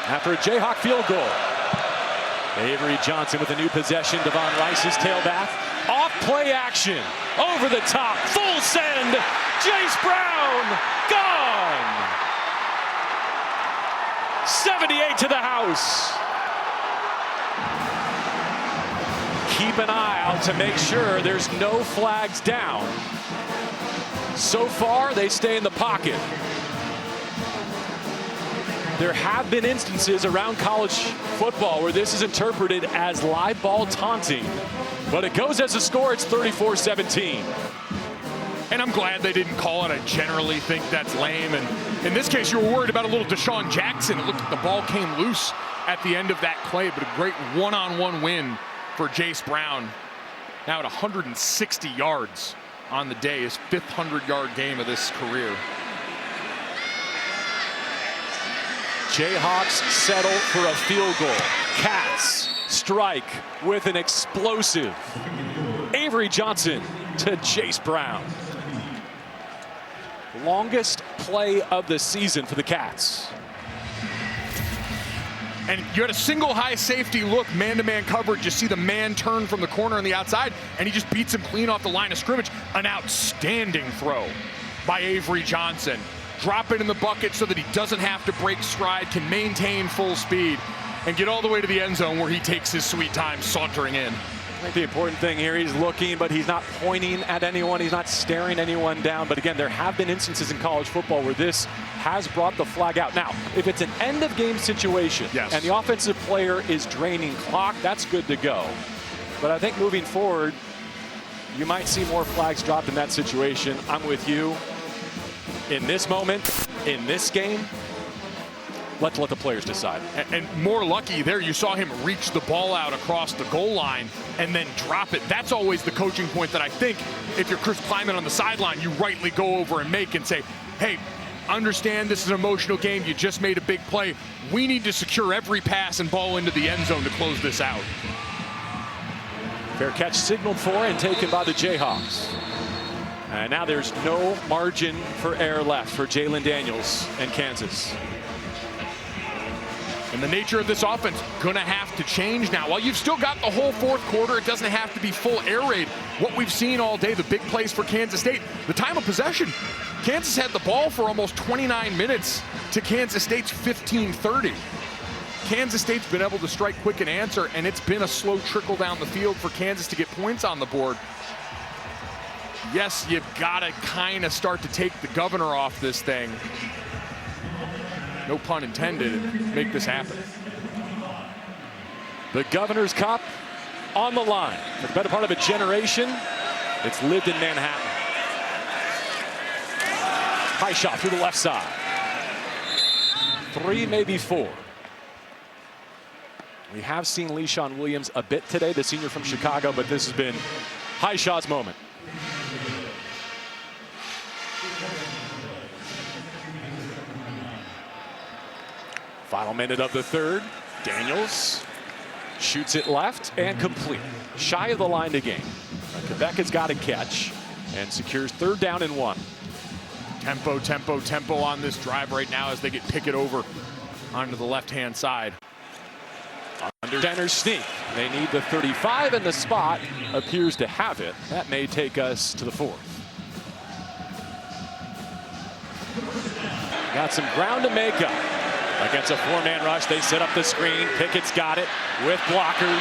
After a Jayhawk field goal. Avery Johnson with a new possession. Devon Rice's tailback. Off play action. Over the top. Full send. Jace Brown. Gone. 78 to the house. Keep an eye out to make sure there's no flags down. So far, they stay in the pocket. There have been instances around college football where this is interpreted as live ball taunting, but it goes as a score. It's 34-17. And I'm glad they didn't call it. I generally think that's lame. And in this case, you were worried about a little Deshaun Jackson. It looked like the ball came loose at the end of that play, but a great one-on-one win for Jace Brown. Now at 160 yards on the day, his 5th 100-yard game of this career. Jayhawks settle for a field goal. Cats strike with an explosive Avery Johnson to Jace Brown. Longest play of the season for the Cats. And you had a single high safety look, man-to-man coverage. You see the man turn from the corner on the outside, and he just beats him clean off the line of scrimmage. An outstanding throw by Avery Johnson. Drop it in the bucket so that he doesn't have to break stride, can maintain full speed, and get all the way to the end zone where he takes his sweet time sauntering in. I think the important thing here, he's looking, but he's not pointing at anyone. He's not staring anyone down. But again, there have been instances in college football where this has brought the flag out. Now, if it's an end-of-game situation and the offensive player is draining clock, that's good to go. But I think moving forward, you might see more flags dropped in that situation. I'm with you. In this moment, in this game, let's let the players decide. And more lucky there, you saw him reach the ball out across the goal line and then drop it. That's always the coaching point that I think if you're Chris Kleiman on the sideline, you rightly go over and make and say, hey, understand this is an emotional game. You just made a big play. We need to secure every pass and ball into the end zone to close this out. Fair catch signaled for and taken by the Jayhawks. And now there's no margin for error left for Jalen Daniels and Kansas. And the nature of this offense gonna have to change now. While you've still got the whole 4th quarter, it doesn't have to be full air raid. What we've seen all day, the big plays for Kansas State, the time of possession. Kansas had the ball for almost 29 minutes to Kansas State's 15:30. Kansas State's been able to strike quick and answer, and it's been a slow trickle down the field for Kansas to get points on the board. Yes, you've got to kind of start to take the governor off this thing. No pun intended, and make this happen. The Governor's Cup on the line. For the better part of a generation, it's lived in Manhattan. High shot through the left side. 3, maybe 4. We have seen Le'Shawn Williams a bit today, the senior from Chicago, but this has been Highshaw's moment. Final minute of the 3rd. Daniels shoots it left and complete. Shy of the line to gain. Quebec has got a catch and secures 3rd down and 1. Tempo, tempo, tempo on this drive right now as they get Pickett over onto the left-hand side. Under center's sneak. They need the 35, and the spot appears to have it. That may take us to the 4th. Got some ground to make up. Against a 4-man rush, they set up the screen. Pickett's got it with blockers.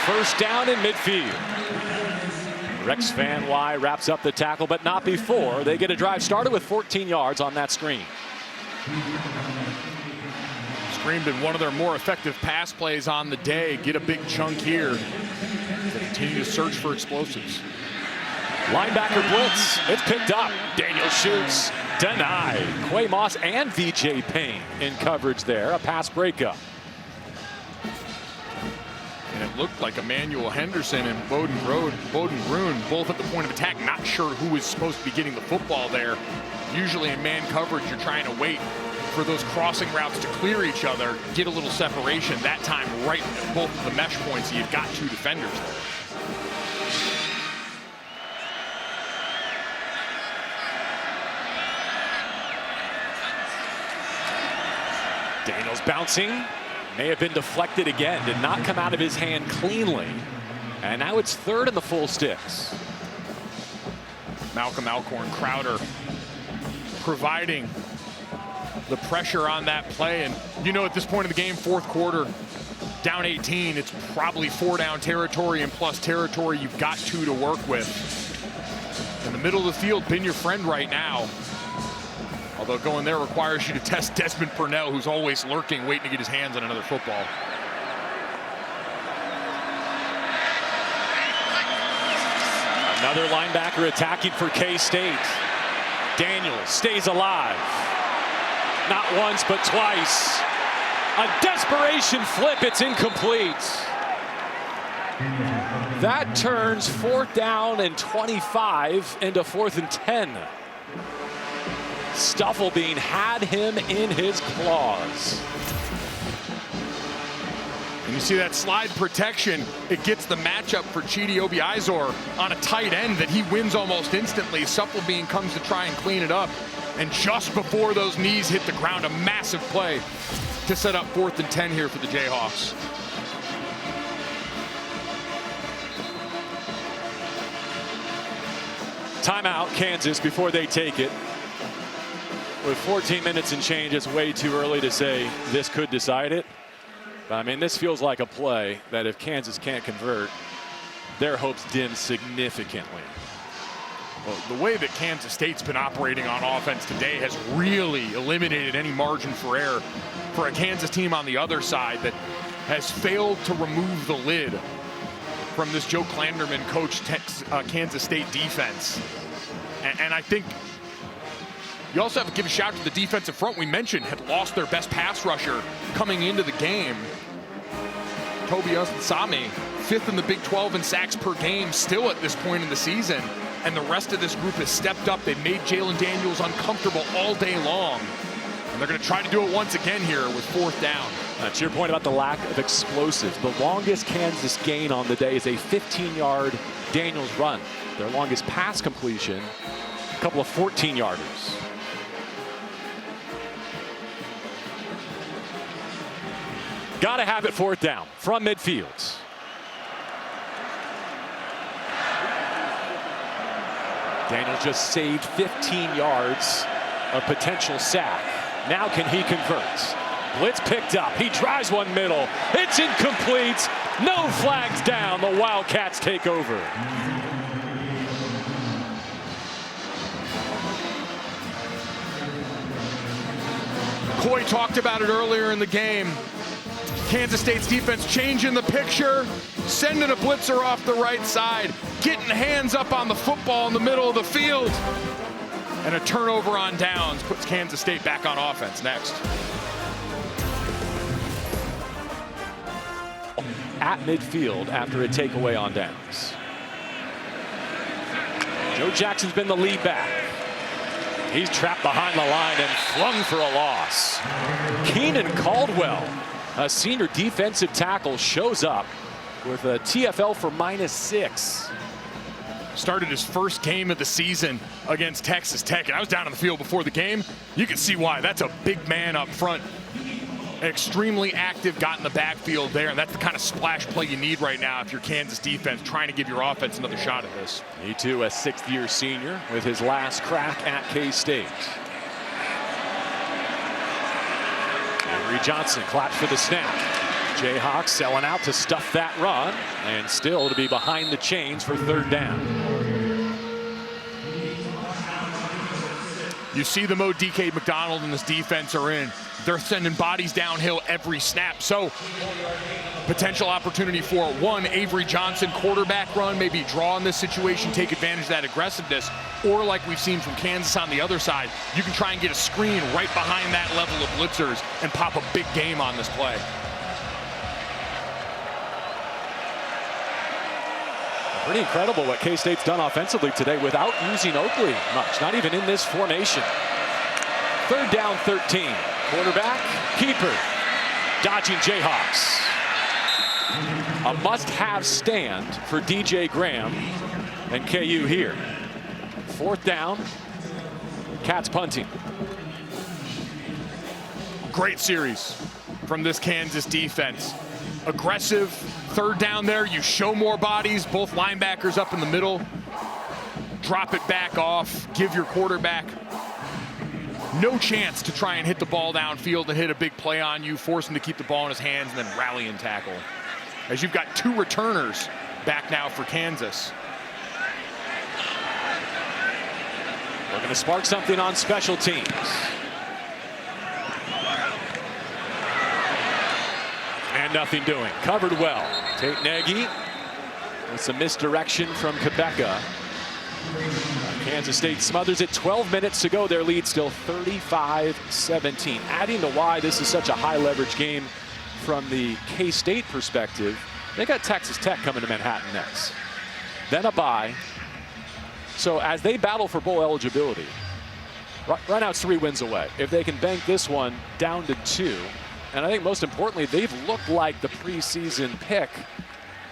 1st down in midfield. Rex Van Wy wraps up the tackle, but not before. They get a drive started with 14 yards on that screen. Screen been one of their more effective pass plays on the day. Get a big chunk here. They continue to search for explosives. Linebacker blitz. It's picked up. Daniel shoots. Denied. Quay Moss and VJ Payne in coverage there. A pass breakup. And it looked like Emmanuel Henderson and Bowden Gruen both at the point of attack, not sure who was supposed to be getting the football there. Usually in man coverage, you're trying to wait for those crossing routes to clear each other, get a little separation. That time, right at both of the mesh points, you've got two defenders there. Daniels bouncing, may have been deflected again, did not come out of his hand cleanly. And now it's third in the full sticks. Malcolm Alcorn Crowder providing the pressure on that play. And you know, at this point in the game, fourth quarter, down 18, it's probably 4 down territory and plus territory. You've got 2 to work with. In the middle of the field, been your friend right now. Although going there requires you to test Desmond Purnell, who's always lurking, waiting to get his hands on another football. Another linebacker attacking for K-State. Daniels stays alive. Not once, but twice. A desperation flip, it's incomplete. That turns 4th down and 25 into 4th and 10. Stufflebean had him in his claws. And you see that slide protection, it gets the matchup for Chidi Obiizor on a tight end that he wins almost instantly. Stufflebean comes to try and clean it up. And just before those knees hit the ground, a massive play to set up 4th and 10 here for the Jayhawks. Timeout, Kansas, before they take it. With 14 minutes and change, it's way too early to say this could decide it. But, I mean, this feels like a play that if Kansas can't convert, their hopes dim significantly. Well, the way that Kansas State's been operating on offense today has really eliminated any margin for error for a Kansas team on the other side that has failed to remove the lid from this Joe Klanderman coached Kansas State defense. And I think you also have to give a shout to the defensive front. We mentioned had lost their best pass rusher coming into the game. Toby Unsami, 5th in the Big 12 in sacks per game still at this point in the season. And the rest of this group has stepped up. They've made Jalen Daniels uncomfortable all day long. And they're going to try to do it once again here with 4th down. To your point about the lack of explosives, the longest Kansas gain on the day is a 15-yard Daniels run. Their longest pass completion, a couple of 14-yarders. Got to have it 4th down from midfield. Daniels just saved 15 yards of potential sack. Now can he convert? Blitz picked up. He drives one middle. It's incomplete. No flags down. The Wildcats take over. Coy talked about it earlier in the game. Kansas State's defense changing the picture, sending a blitzer off the right side, getting hands up on the football in the middle of the field. And a turnover on downs puts Kansas State back on offense next. At midfield after a takeaway on downs. Joe Jackson's been the lead back. He's trapped behind the line and flung for a loss. Keenan Caldwell, a senior defensive tackle, shows up with a TFL for -6. Started his first game of the season against Texas Tech, and I was down on the field before the game. You can see why. That's a big man up front. Extremely active, got in the backfield there, and that's the kind of splash play you need right now if you're Kansas defense trying to give your offense another shot at this. He too, a 6th-year senior with his last crack at K-State. Avery Johnson claps for the snap. Jayhawks selling out to stuff that run, and still to be behind the chains for 3rd down. You see the mode DK McDonald and this defense are in. They're sending bodies downhill every snap. So potential opportunity for one, Avery Johnson quarterback run, maybe draw in this situation, take advantage of that aggressiveness. Or like we've seen from Kansas on the other side, you can try and get a screen right behind that level of blitzers and pop a big game on this play. Pretty incredible what K-State's done offensively today without using Oakley much, not even in this formation. 3rd down, 13. Quarterback, keeper, dodging Jayhawks. A must-have stand for DJ Graham and KU here. 4th down, Cats punting. Great series from this Kansas defense. Aggressive, 3rd down there, you show more bodies, both linebackers up in the middle. Drop it back off, give your quarterback no chance to try and hit the ball downfield and hit a big play on you, force him to keep the ball in his hands and then rally and tackle. As you've got 2 returners back now for Kansas. We're going to spark something on special teams. And nothing doing. Covered well. Tate Nagy with some misdirection from Quebeca. Kansas State smothers it. 12 minutes to go. Their lead still 35-17. Adding to why this is such a high leverage game from the K-State perspective, they got Texas Tech coming to Manhattan next. Then a bye. So as they battle for bowl eligibility, right now it's 3 wins away. If they can bank this one down to 2, and I think most importantly, they've looked like the preseason pick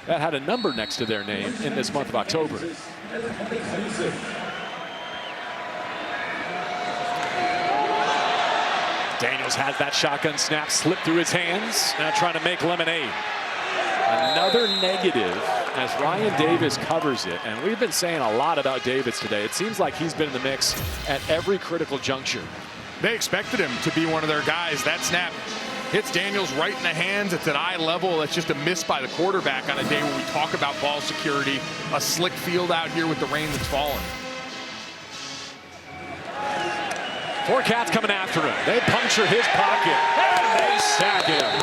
that had a number next to their name in this month of October. Daniels has that shotgun snap slip through his hands, now trying to make lemonade. Another negative as Ryan Davis covers it, and we've been saying a lot about Davis today. It seems like he's been in the mix at every critical juncture. They expected him to be one of their guys. That snap hits Daniels right in the hands. It's at eye level. That's just a miss by the quarterback on a day when we talk about ball security. A slick field out here with the rain that's fallen. 4 Cats coming after him. They puncture his pocket, and they sack him.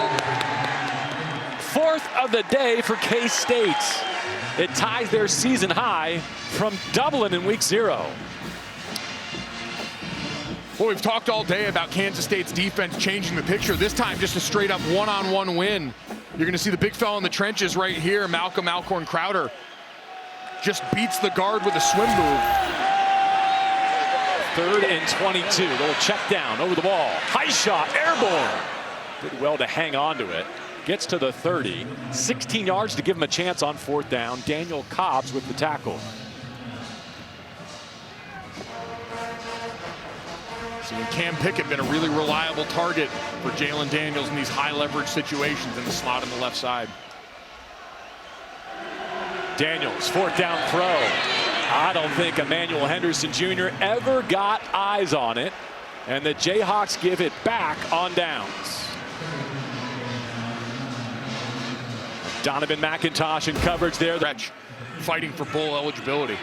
4th of the day for K-State. It ties their season high from Dublin in week 0. Well, we've talked all day about Kansas State's defense changing the picture. This time, just a straight-up one-on-one win. You're going to see the big fella in the trenches right here, Malcolm Alcorn Crowder. Just beats the guard with a swim move. 3rd and 22. Little check down over the ball. High shot, airborne. Did well to hang on to it. Gets to the 30. 16 yards to give him a chance on 4th down. Daniel Cobbs with the tackle. So Cam Pickett been a really reliable target for Jalen Daniels in these high leverage situations in the slot on the left side. Daniels, 4th down throw. I don't think Emmanuel Henderson Jr. ever got eyes on it. And the Jayhawks give it back on downs. Donovan McIntosh in coverage there. Fighting for bowl eligibility.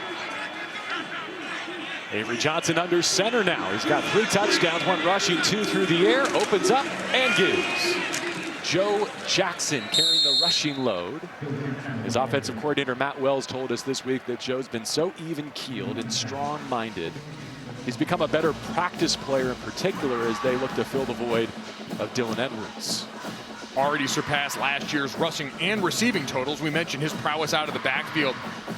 Avery Johnson under center now. He's got 3 touchdowns, 1 rushing, 2 through the air. Opens up and gives. Joe Jackson carrying the rushing load. His offensive coordinator Matt Wells told us this week that Joe's been so even-keeled and strong-minded. He's become a better practice player in particular as they look to fill the void of Dylan Edwards. Already surpassed last year's rushing and receiving totals. We mentioned his prowess out of the backfield,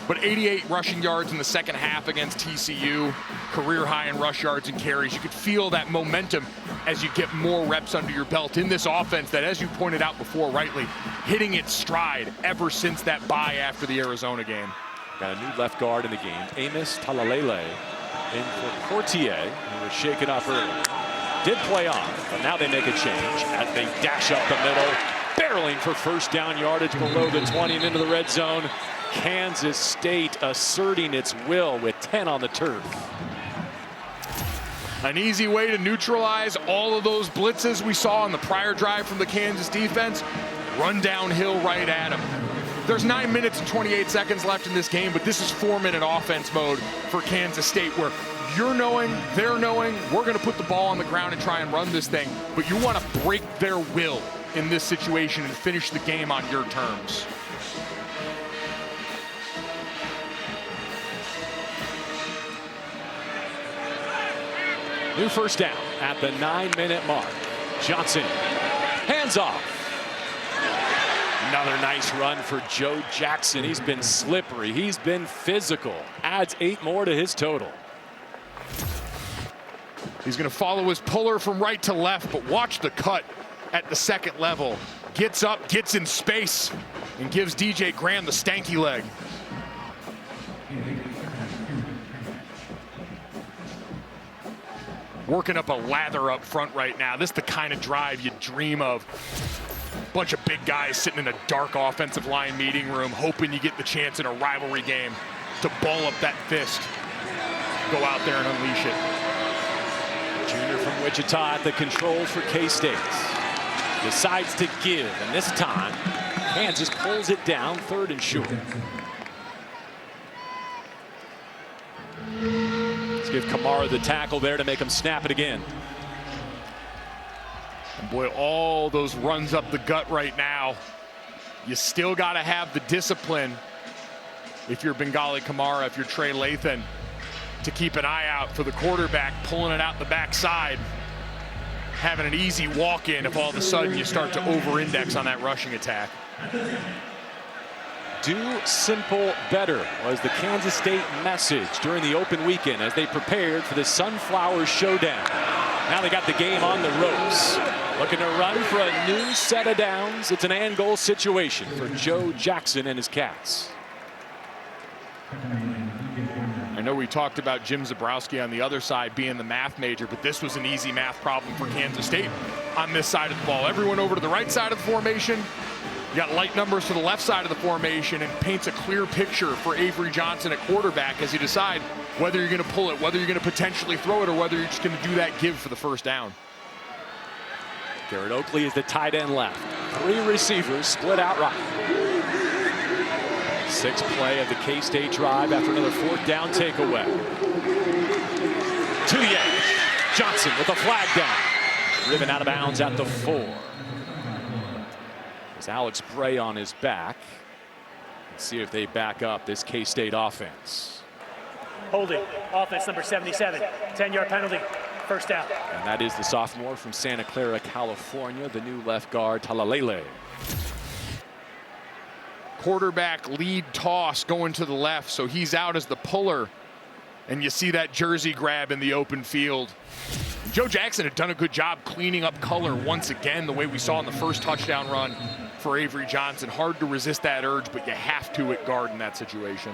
but 88 rushing yards in the second half against TCU, career high in rush yards and carries. You could feel that momentum as you get more reps under your belt in this offense that, as you pointed out before rightly, hitting its stride ever since that bye after the Arizona game. Got a new left guard in the game, Amos Talalele, in for Portier, who was shaken up early. Did play off, but now they make a change as they dash up the middle, barreling for 1st down yardage below the 20 and into the red zone. Kansas State asserting its will with 10 on the turf. An easy way to neutralize all of those blitzes we saw on the prior drive from the Kansas defense. Run downhill right at them. There's 9 minutes and 28 seconds left in this game, but this is 4-minute offense mode for Kansas State, where you're knowing, they're knowing, we're going to put the ball on the ground and try and run this thing, but you want to break their will in this situation and finish the game on your terms. New 1st down at the 9-minute mark. Johnson, hands off. Another nice run for Joe Jackson. He's been slippery. He's been physical. Adds 8 more to his total. He's going to follow his puller from right to left, but watch the cut at the second level. Gets up, gets in space, and gives DJ Graham the stanky leg. Working up a lather up front right now. This is the kind of drive you dream of. Bunch of big guys sitting in a dark offensive line meeting room, hoping you get the chance in a rivalry game to ball up that fist. Go out there and unleash it. Junior from Wichita at the controls for K-State. Decides to give, and this time, Kansas pulls it down, 3rd and short. Let's give Kamara the tackle there to make him snap it again. And boy, all those runs up the gut right now. You still got to have the discipline if you're Bengali Kamara, if you're Trey Lathan, to keep an eye out for the quarterback pulling it out the backside, having an easy walk-in if all of a sudden you start to over-index on that rushing attack. Do simple better was the Kansas State message during the open weekend as they prepared for the Sunflower Showdown. Now they got the game on the ropes. Looking to run for a new set of downs. It's an and goal situation for Joe Jackson and his Cats. I know we talked about Jim Zabrowski on the other side being the math major, but this was an easy math problem for Kansas State on this side of the ball. Everyone over to the right side of the formation. You got light numbers to the left side of the formation, and paints a clear picture for Avery Johnson at quarterback as you decide whether you're going to pull it, whether you're going to potentially throw it, or whether you're just going to do that give for the first down. Garrett Oakley is the tight end left. 3 receivers split out right. 6th play of the K-State drive after another 4th down takeaway. To the edge. Johnson with a flag down. Driven out of bounds at the 4. There's Alex Bray on his back. Let's see if they back up this K-State offense. Holding, offense number 77, 10-yard penalty, 1st down. And that is the sophomore from Santa Clara, California, the new left guard, Talalele. Quarterback lead toss going to the left, so he's out as the puller. And you see that jersey grab in the open field. Joe Jackson had done a good job cleaning up color once again, the way we saw in the first touchdown run for Avery Johnson. Hard to resist that urge, but you have to at guard in that situation.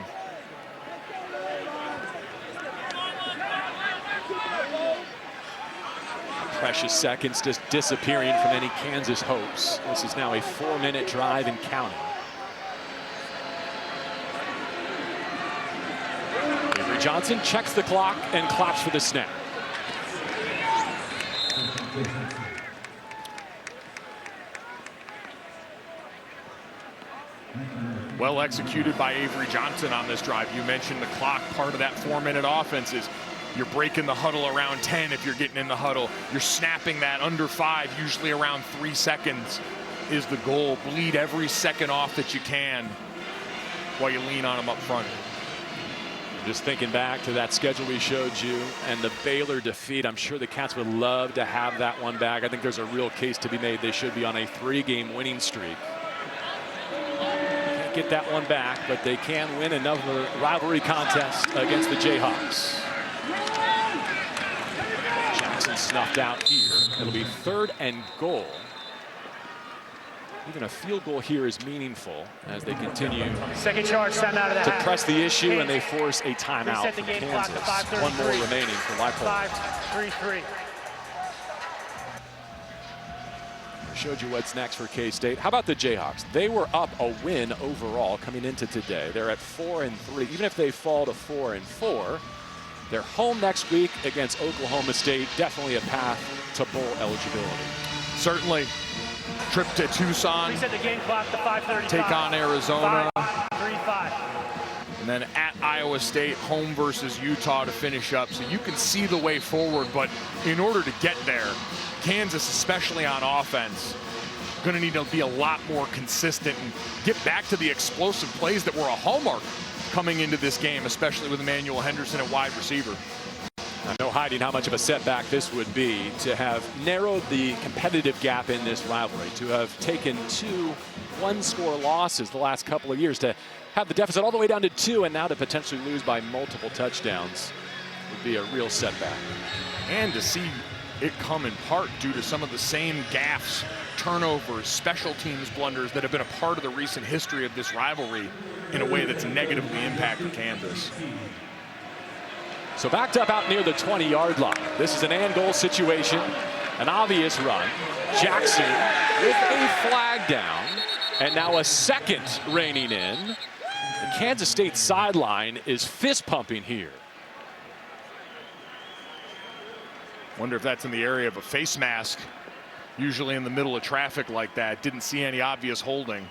Precious seconds just disappearing from any Kansas hopes. This is now a 4-minute drive and counting. Avery Johnson checks the clock and claps for the snap. Well executed by Avery Johnson on this drive. You mentioned the clock. Part of that 4-minute offense is you're breaking the huddle around 10 if you're getting in the huddle. You're snapping that under 5, usually around 3 seconds is the goal. Bleed every second off that you can while you lean on them up front. Just thinking back to that schedule we showed you and the Baylor defeat, I'm sure the Cats would love to have that one back. I think there's a real case to be made. They should be on a 3-game winning streak. Can't get that one back, but they can win another rivalry contest against the Jayhawks. Jackson snuffed out here. It'll be 3rd and goal. Even a field goal here is meaningful as they continue 2nd charge, time out of the to half. press the issue, and they force a timeout Reset the from game clock to Kansas. 5:33. One more remaining for Leipold. 5-3-3. I showed you what's next for K-State. How about the Jayhawks? They were up a win overall coming into today. They're at 4-3. Even if they fall to 4-4, they're home next week against Oklahoma State. Definitely a path to bowl eligibility. Certainly. Trip to Tucson. Reset the game clock to 5:35. Take on Arizona. 5-3-5. And then at Iowa State, home versus Utah to finish up. So you can see the way forward, but in order to get there, Kansas, especially on offense, going to need to be a lot more consistent and get back to the explosive plays that were a hallmark coming into this game, especially with Emmanuel Henderson at wide receiver. No hiding how much of a setback this would be to have narrowed the competitive gap in this rivalry, to have taken 2 one-score losses the last couple of years. To have the deficit all the way down to 2 and now to potentially lose by multiple touchdowns would be a real setback. And to see it come in part due to some of the same gaffes, turnovers, special teams blunders that have been a part of the recent history of this rivalry in a way that's negatively impacted Kansas. So backed up out near the 20-yard line. This is an and goal situation, an obvious run. Jackson with a flag down, and now a second reining in. The Kansas State sideline is fist pumping here. Wonder if that's in the area of a face mask. Usually in the middle of traffic like that. Didn't see any obvious holding.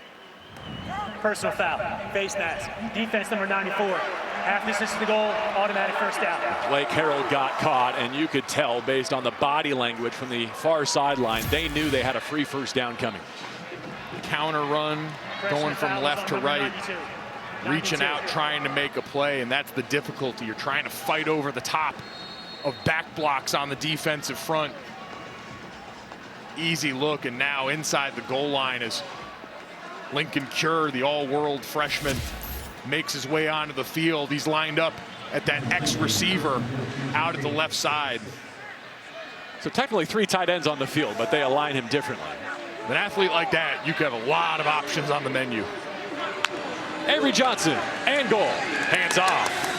Personal foul, face mask, defense number 94. Half distance to the goal, automatic first down. Blake Harrell got caught, and you could tell based on the body language from the far sideline, they knew they had a free first down coming. Counter run, going from left to right, reaching out, trying to make a play, and that's the difficulty. You're trying to fight over the top of back blocks on the defensive front. Easy look, and now inside the goal line is Lincoln Cure, the all-world freshman, makes his way onto the field. He's lined up at that X-receiver out at the left side. So technically 3 tight ends on the field, but they align him differently. An athlete like that, you can have a lot of options on the menu. Avery Johnson, and goal. Hands off.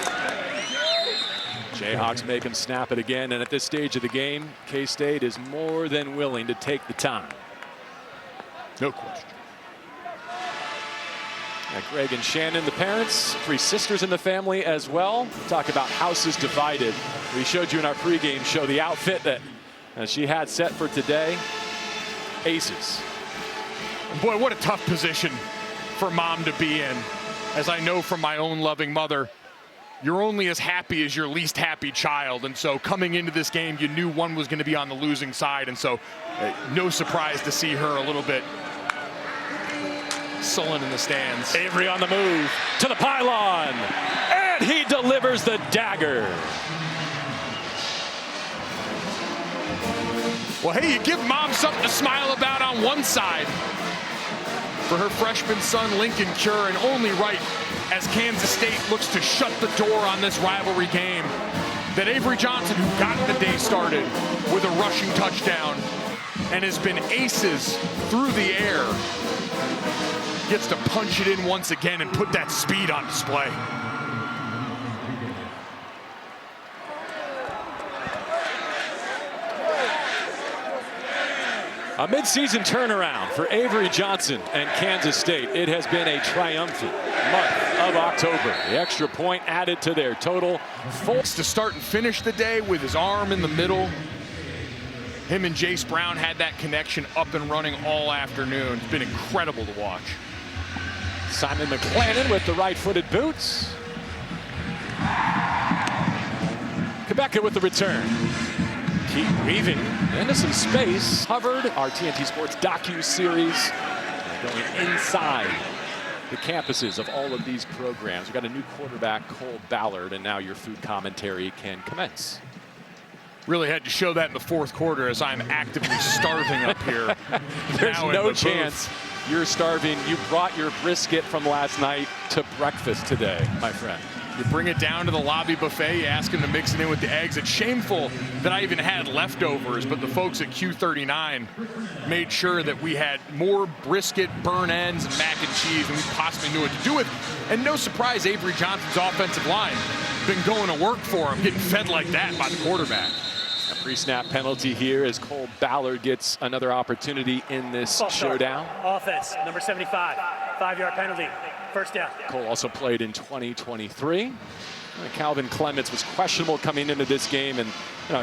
Jayhawks make him snap it again, and at this stage of the game, K-State is more than willing to take the time. No question. Greg and Shannon, the parents, 3 sisters in the family as well. Talk about houses divided. We showed you in our pregame show the outfit that she had set for today. Aces. Boy, what a tough position for mom to be in. As I know from my own loving mother, you're only as happy as your least happy child. And so coming into this game, you knew one was going to be on the losing side. And so no surprise to see her a little bit sullen in the stands. Avery on the move to the pylon, and he delivers the dagger. Well, hey, you give mom something to smile about on one side for her freshman son, Lincoln Cure, and only right as Kansas State looks to shut the door on this rivalry game, that Avery Johnson, who got the day started with a rushing touchdown and has been aces through the air, gets to punch it in once again and put that speed on display. A midseason turnaround for Avery Johnson and Kansas State. It has been a triumphant month of October. The extra point added to their total. To start and finish the day with his arm in the middle. Him and Jace Brown had that connection up and running all afternoon. It's been incredible to watch. Simon McClannon with the right-footed boots. Quebec with the return. Keep weaving into some space. Covered our TNT Sports docu-series going inside the campuses of all of these programs. We've got a new quarterback, Cole Ballard, and now your food commentary can commence. Really had to show that in the fourth quarter as I'm actively starving up here. There's no chance you're starving. You brought your brisket from last night to breakfast today, my friend. You bring it down to the lobby buffet, you ask them to mix it in with the eggs. It's shameful that I even had leftovers, but the folks at Q39 made sure that we had more brisket, burn ends, and mac and cheese than we possibly knew what to do with. And no surprise, Avery Johnson's offensive line been going to work for him, getting fed like that by the quarterback. A pre-snap penalty here as Cole Ballard gets another opportunity in this showdown. Offense, number 75, 5-yard penalty, first down. Cole also played in 2023. Calvin Clements was questionable coming into this game, and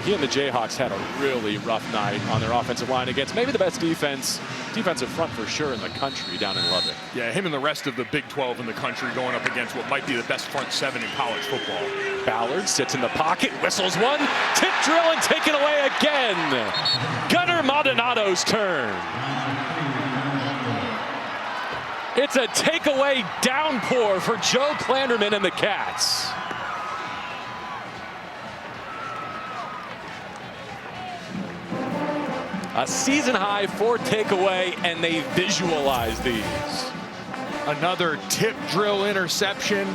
he and the Jayhawks had a really rough night on their offensive line against maybe the best defensive front for sure in the country down in Lubbock. Yeah, him and the rest of the Big 12 in the country going up against what might be the best front 7 in college football. Ballard sits in the pocket, whistles one, tip drill, and taken away again. Gunnar Maldonado's turn. It's a takeaway downpour for Joe Klanderman and the Cats. A season-high 4 takeaway, and they visualize these. Another tip drill interception.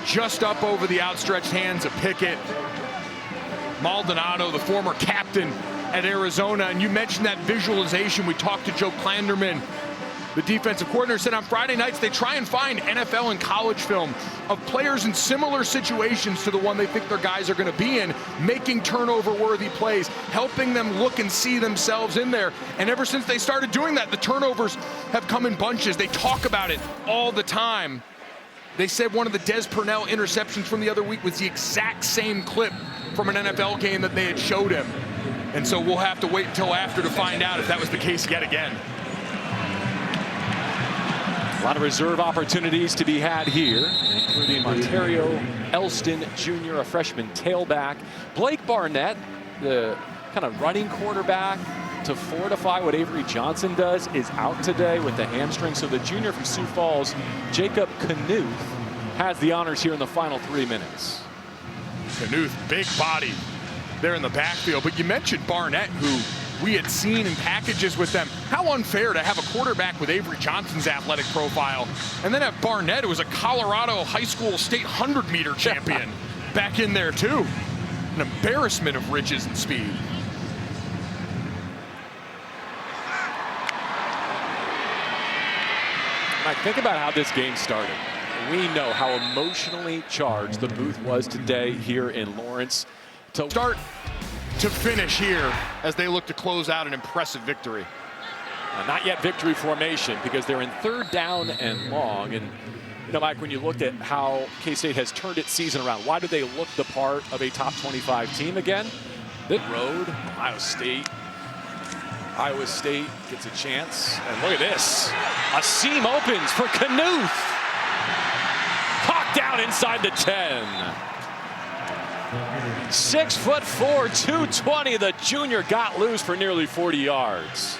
Just up over the outstretched hands of Pickett. Maldonado, the former captain at Arizona. And you mentioned that visualization. We talked to Joe Klanderman, the defensive coordinator, said on Friday nights they try and find NFL and college film of players in similar situations to the one they think their guys are going to be in, making turnover-worthy plays, helping them look and see themselves in there. And ever since they started doing that, the turnovers have come in bunches. They talk about it all the time. They said one of the Des Purnell interceptions from the other week was the exact same clip from an NFL game that they had showed him. And so we'll have to wait until after to find out if that was the case yet again. A lot of reserve opportunities to be had here, including Ontario Elston Jr., a freshman tailback. Blake Barnett, the kind of running quarterback to fortify what Avery Johnson does, is out today with the hamstring. So the junior from Sioux Falls, Jacob Knuth, has the honors here in the final 3 minutes. Knuth, big body there in the backfield. But you mentioned Barnett, who we had seen in packages with them. How unfair to have a quarterback with Avery Johnson's athletic profile and then have Barnett, who was a Colorado high school state 100-meter champion, back in there too. An embarrassment of riches and speed. Think about how this game started. We know how emotionally charged the booth was today here in Lawrence. To start to finish here as they look to close out an impressive victory. Not yet victory formation, because they're in 3rd down and long. And, you know, Mike, when you looked at how K-State has turned its season around, why do they look the part of a top 25 team again? That road, Ohio State. Iowa State gets a chance. And look at this. A seam opens for Knuth. Hawk down inside the 10. 6'4", 220. The junior got loose for nearly 40 yards.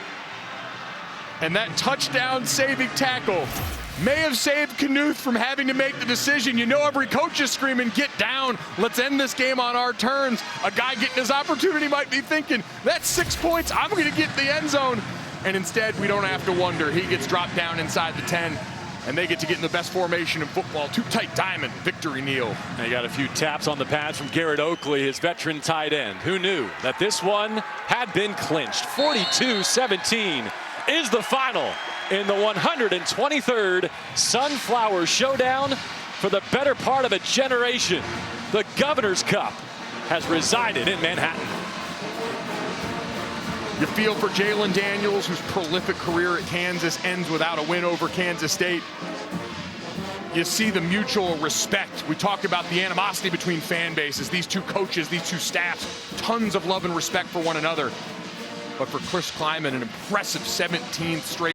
And that touchdown saving tackle may have saved Knuth from having to make the decision. You know, every coach is screaming, get down, let's end this game on our terms. A guy getting his opportunity might be thinking, that's 6 points, I'm going to get the end zone. And instead, we don't have to wonder. He gets dropped down inside the 10, and they get to get in the best formation in football. Too tight diamond, victory kneel. And he got a few taps on the pads from Garrett Oakley, his veteran tight end. Who knew that this one had been clinched? 42-17 is the final in the 123rd Sunflower Showdown. For the better part of a generation, the Governor's Cup has resided in Manhattan. You feel for Jalen Daniels, whose prolific career at Kansas ends without a win over Kansas State. You see the mutual respect. We talked about the animosity between fan bases, these two coaches, these two staffs, tons of love and respect for one another. But for Chris Kleiman, an impressive 17th straight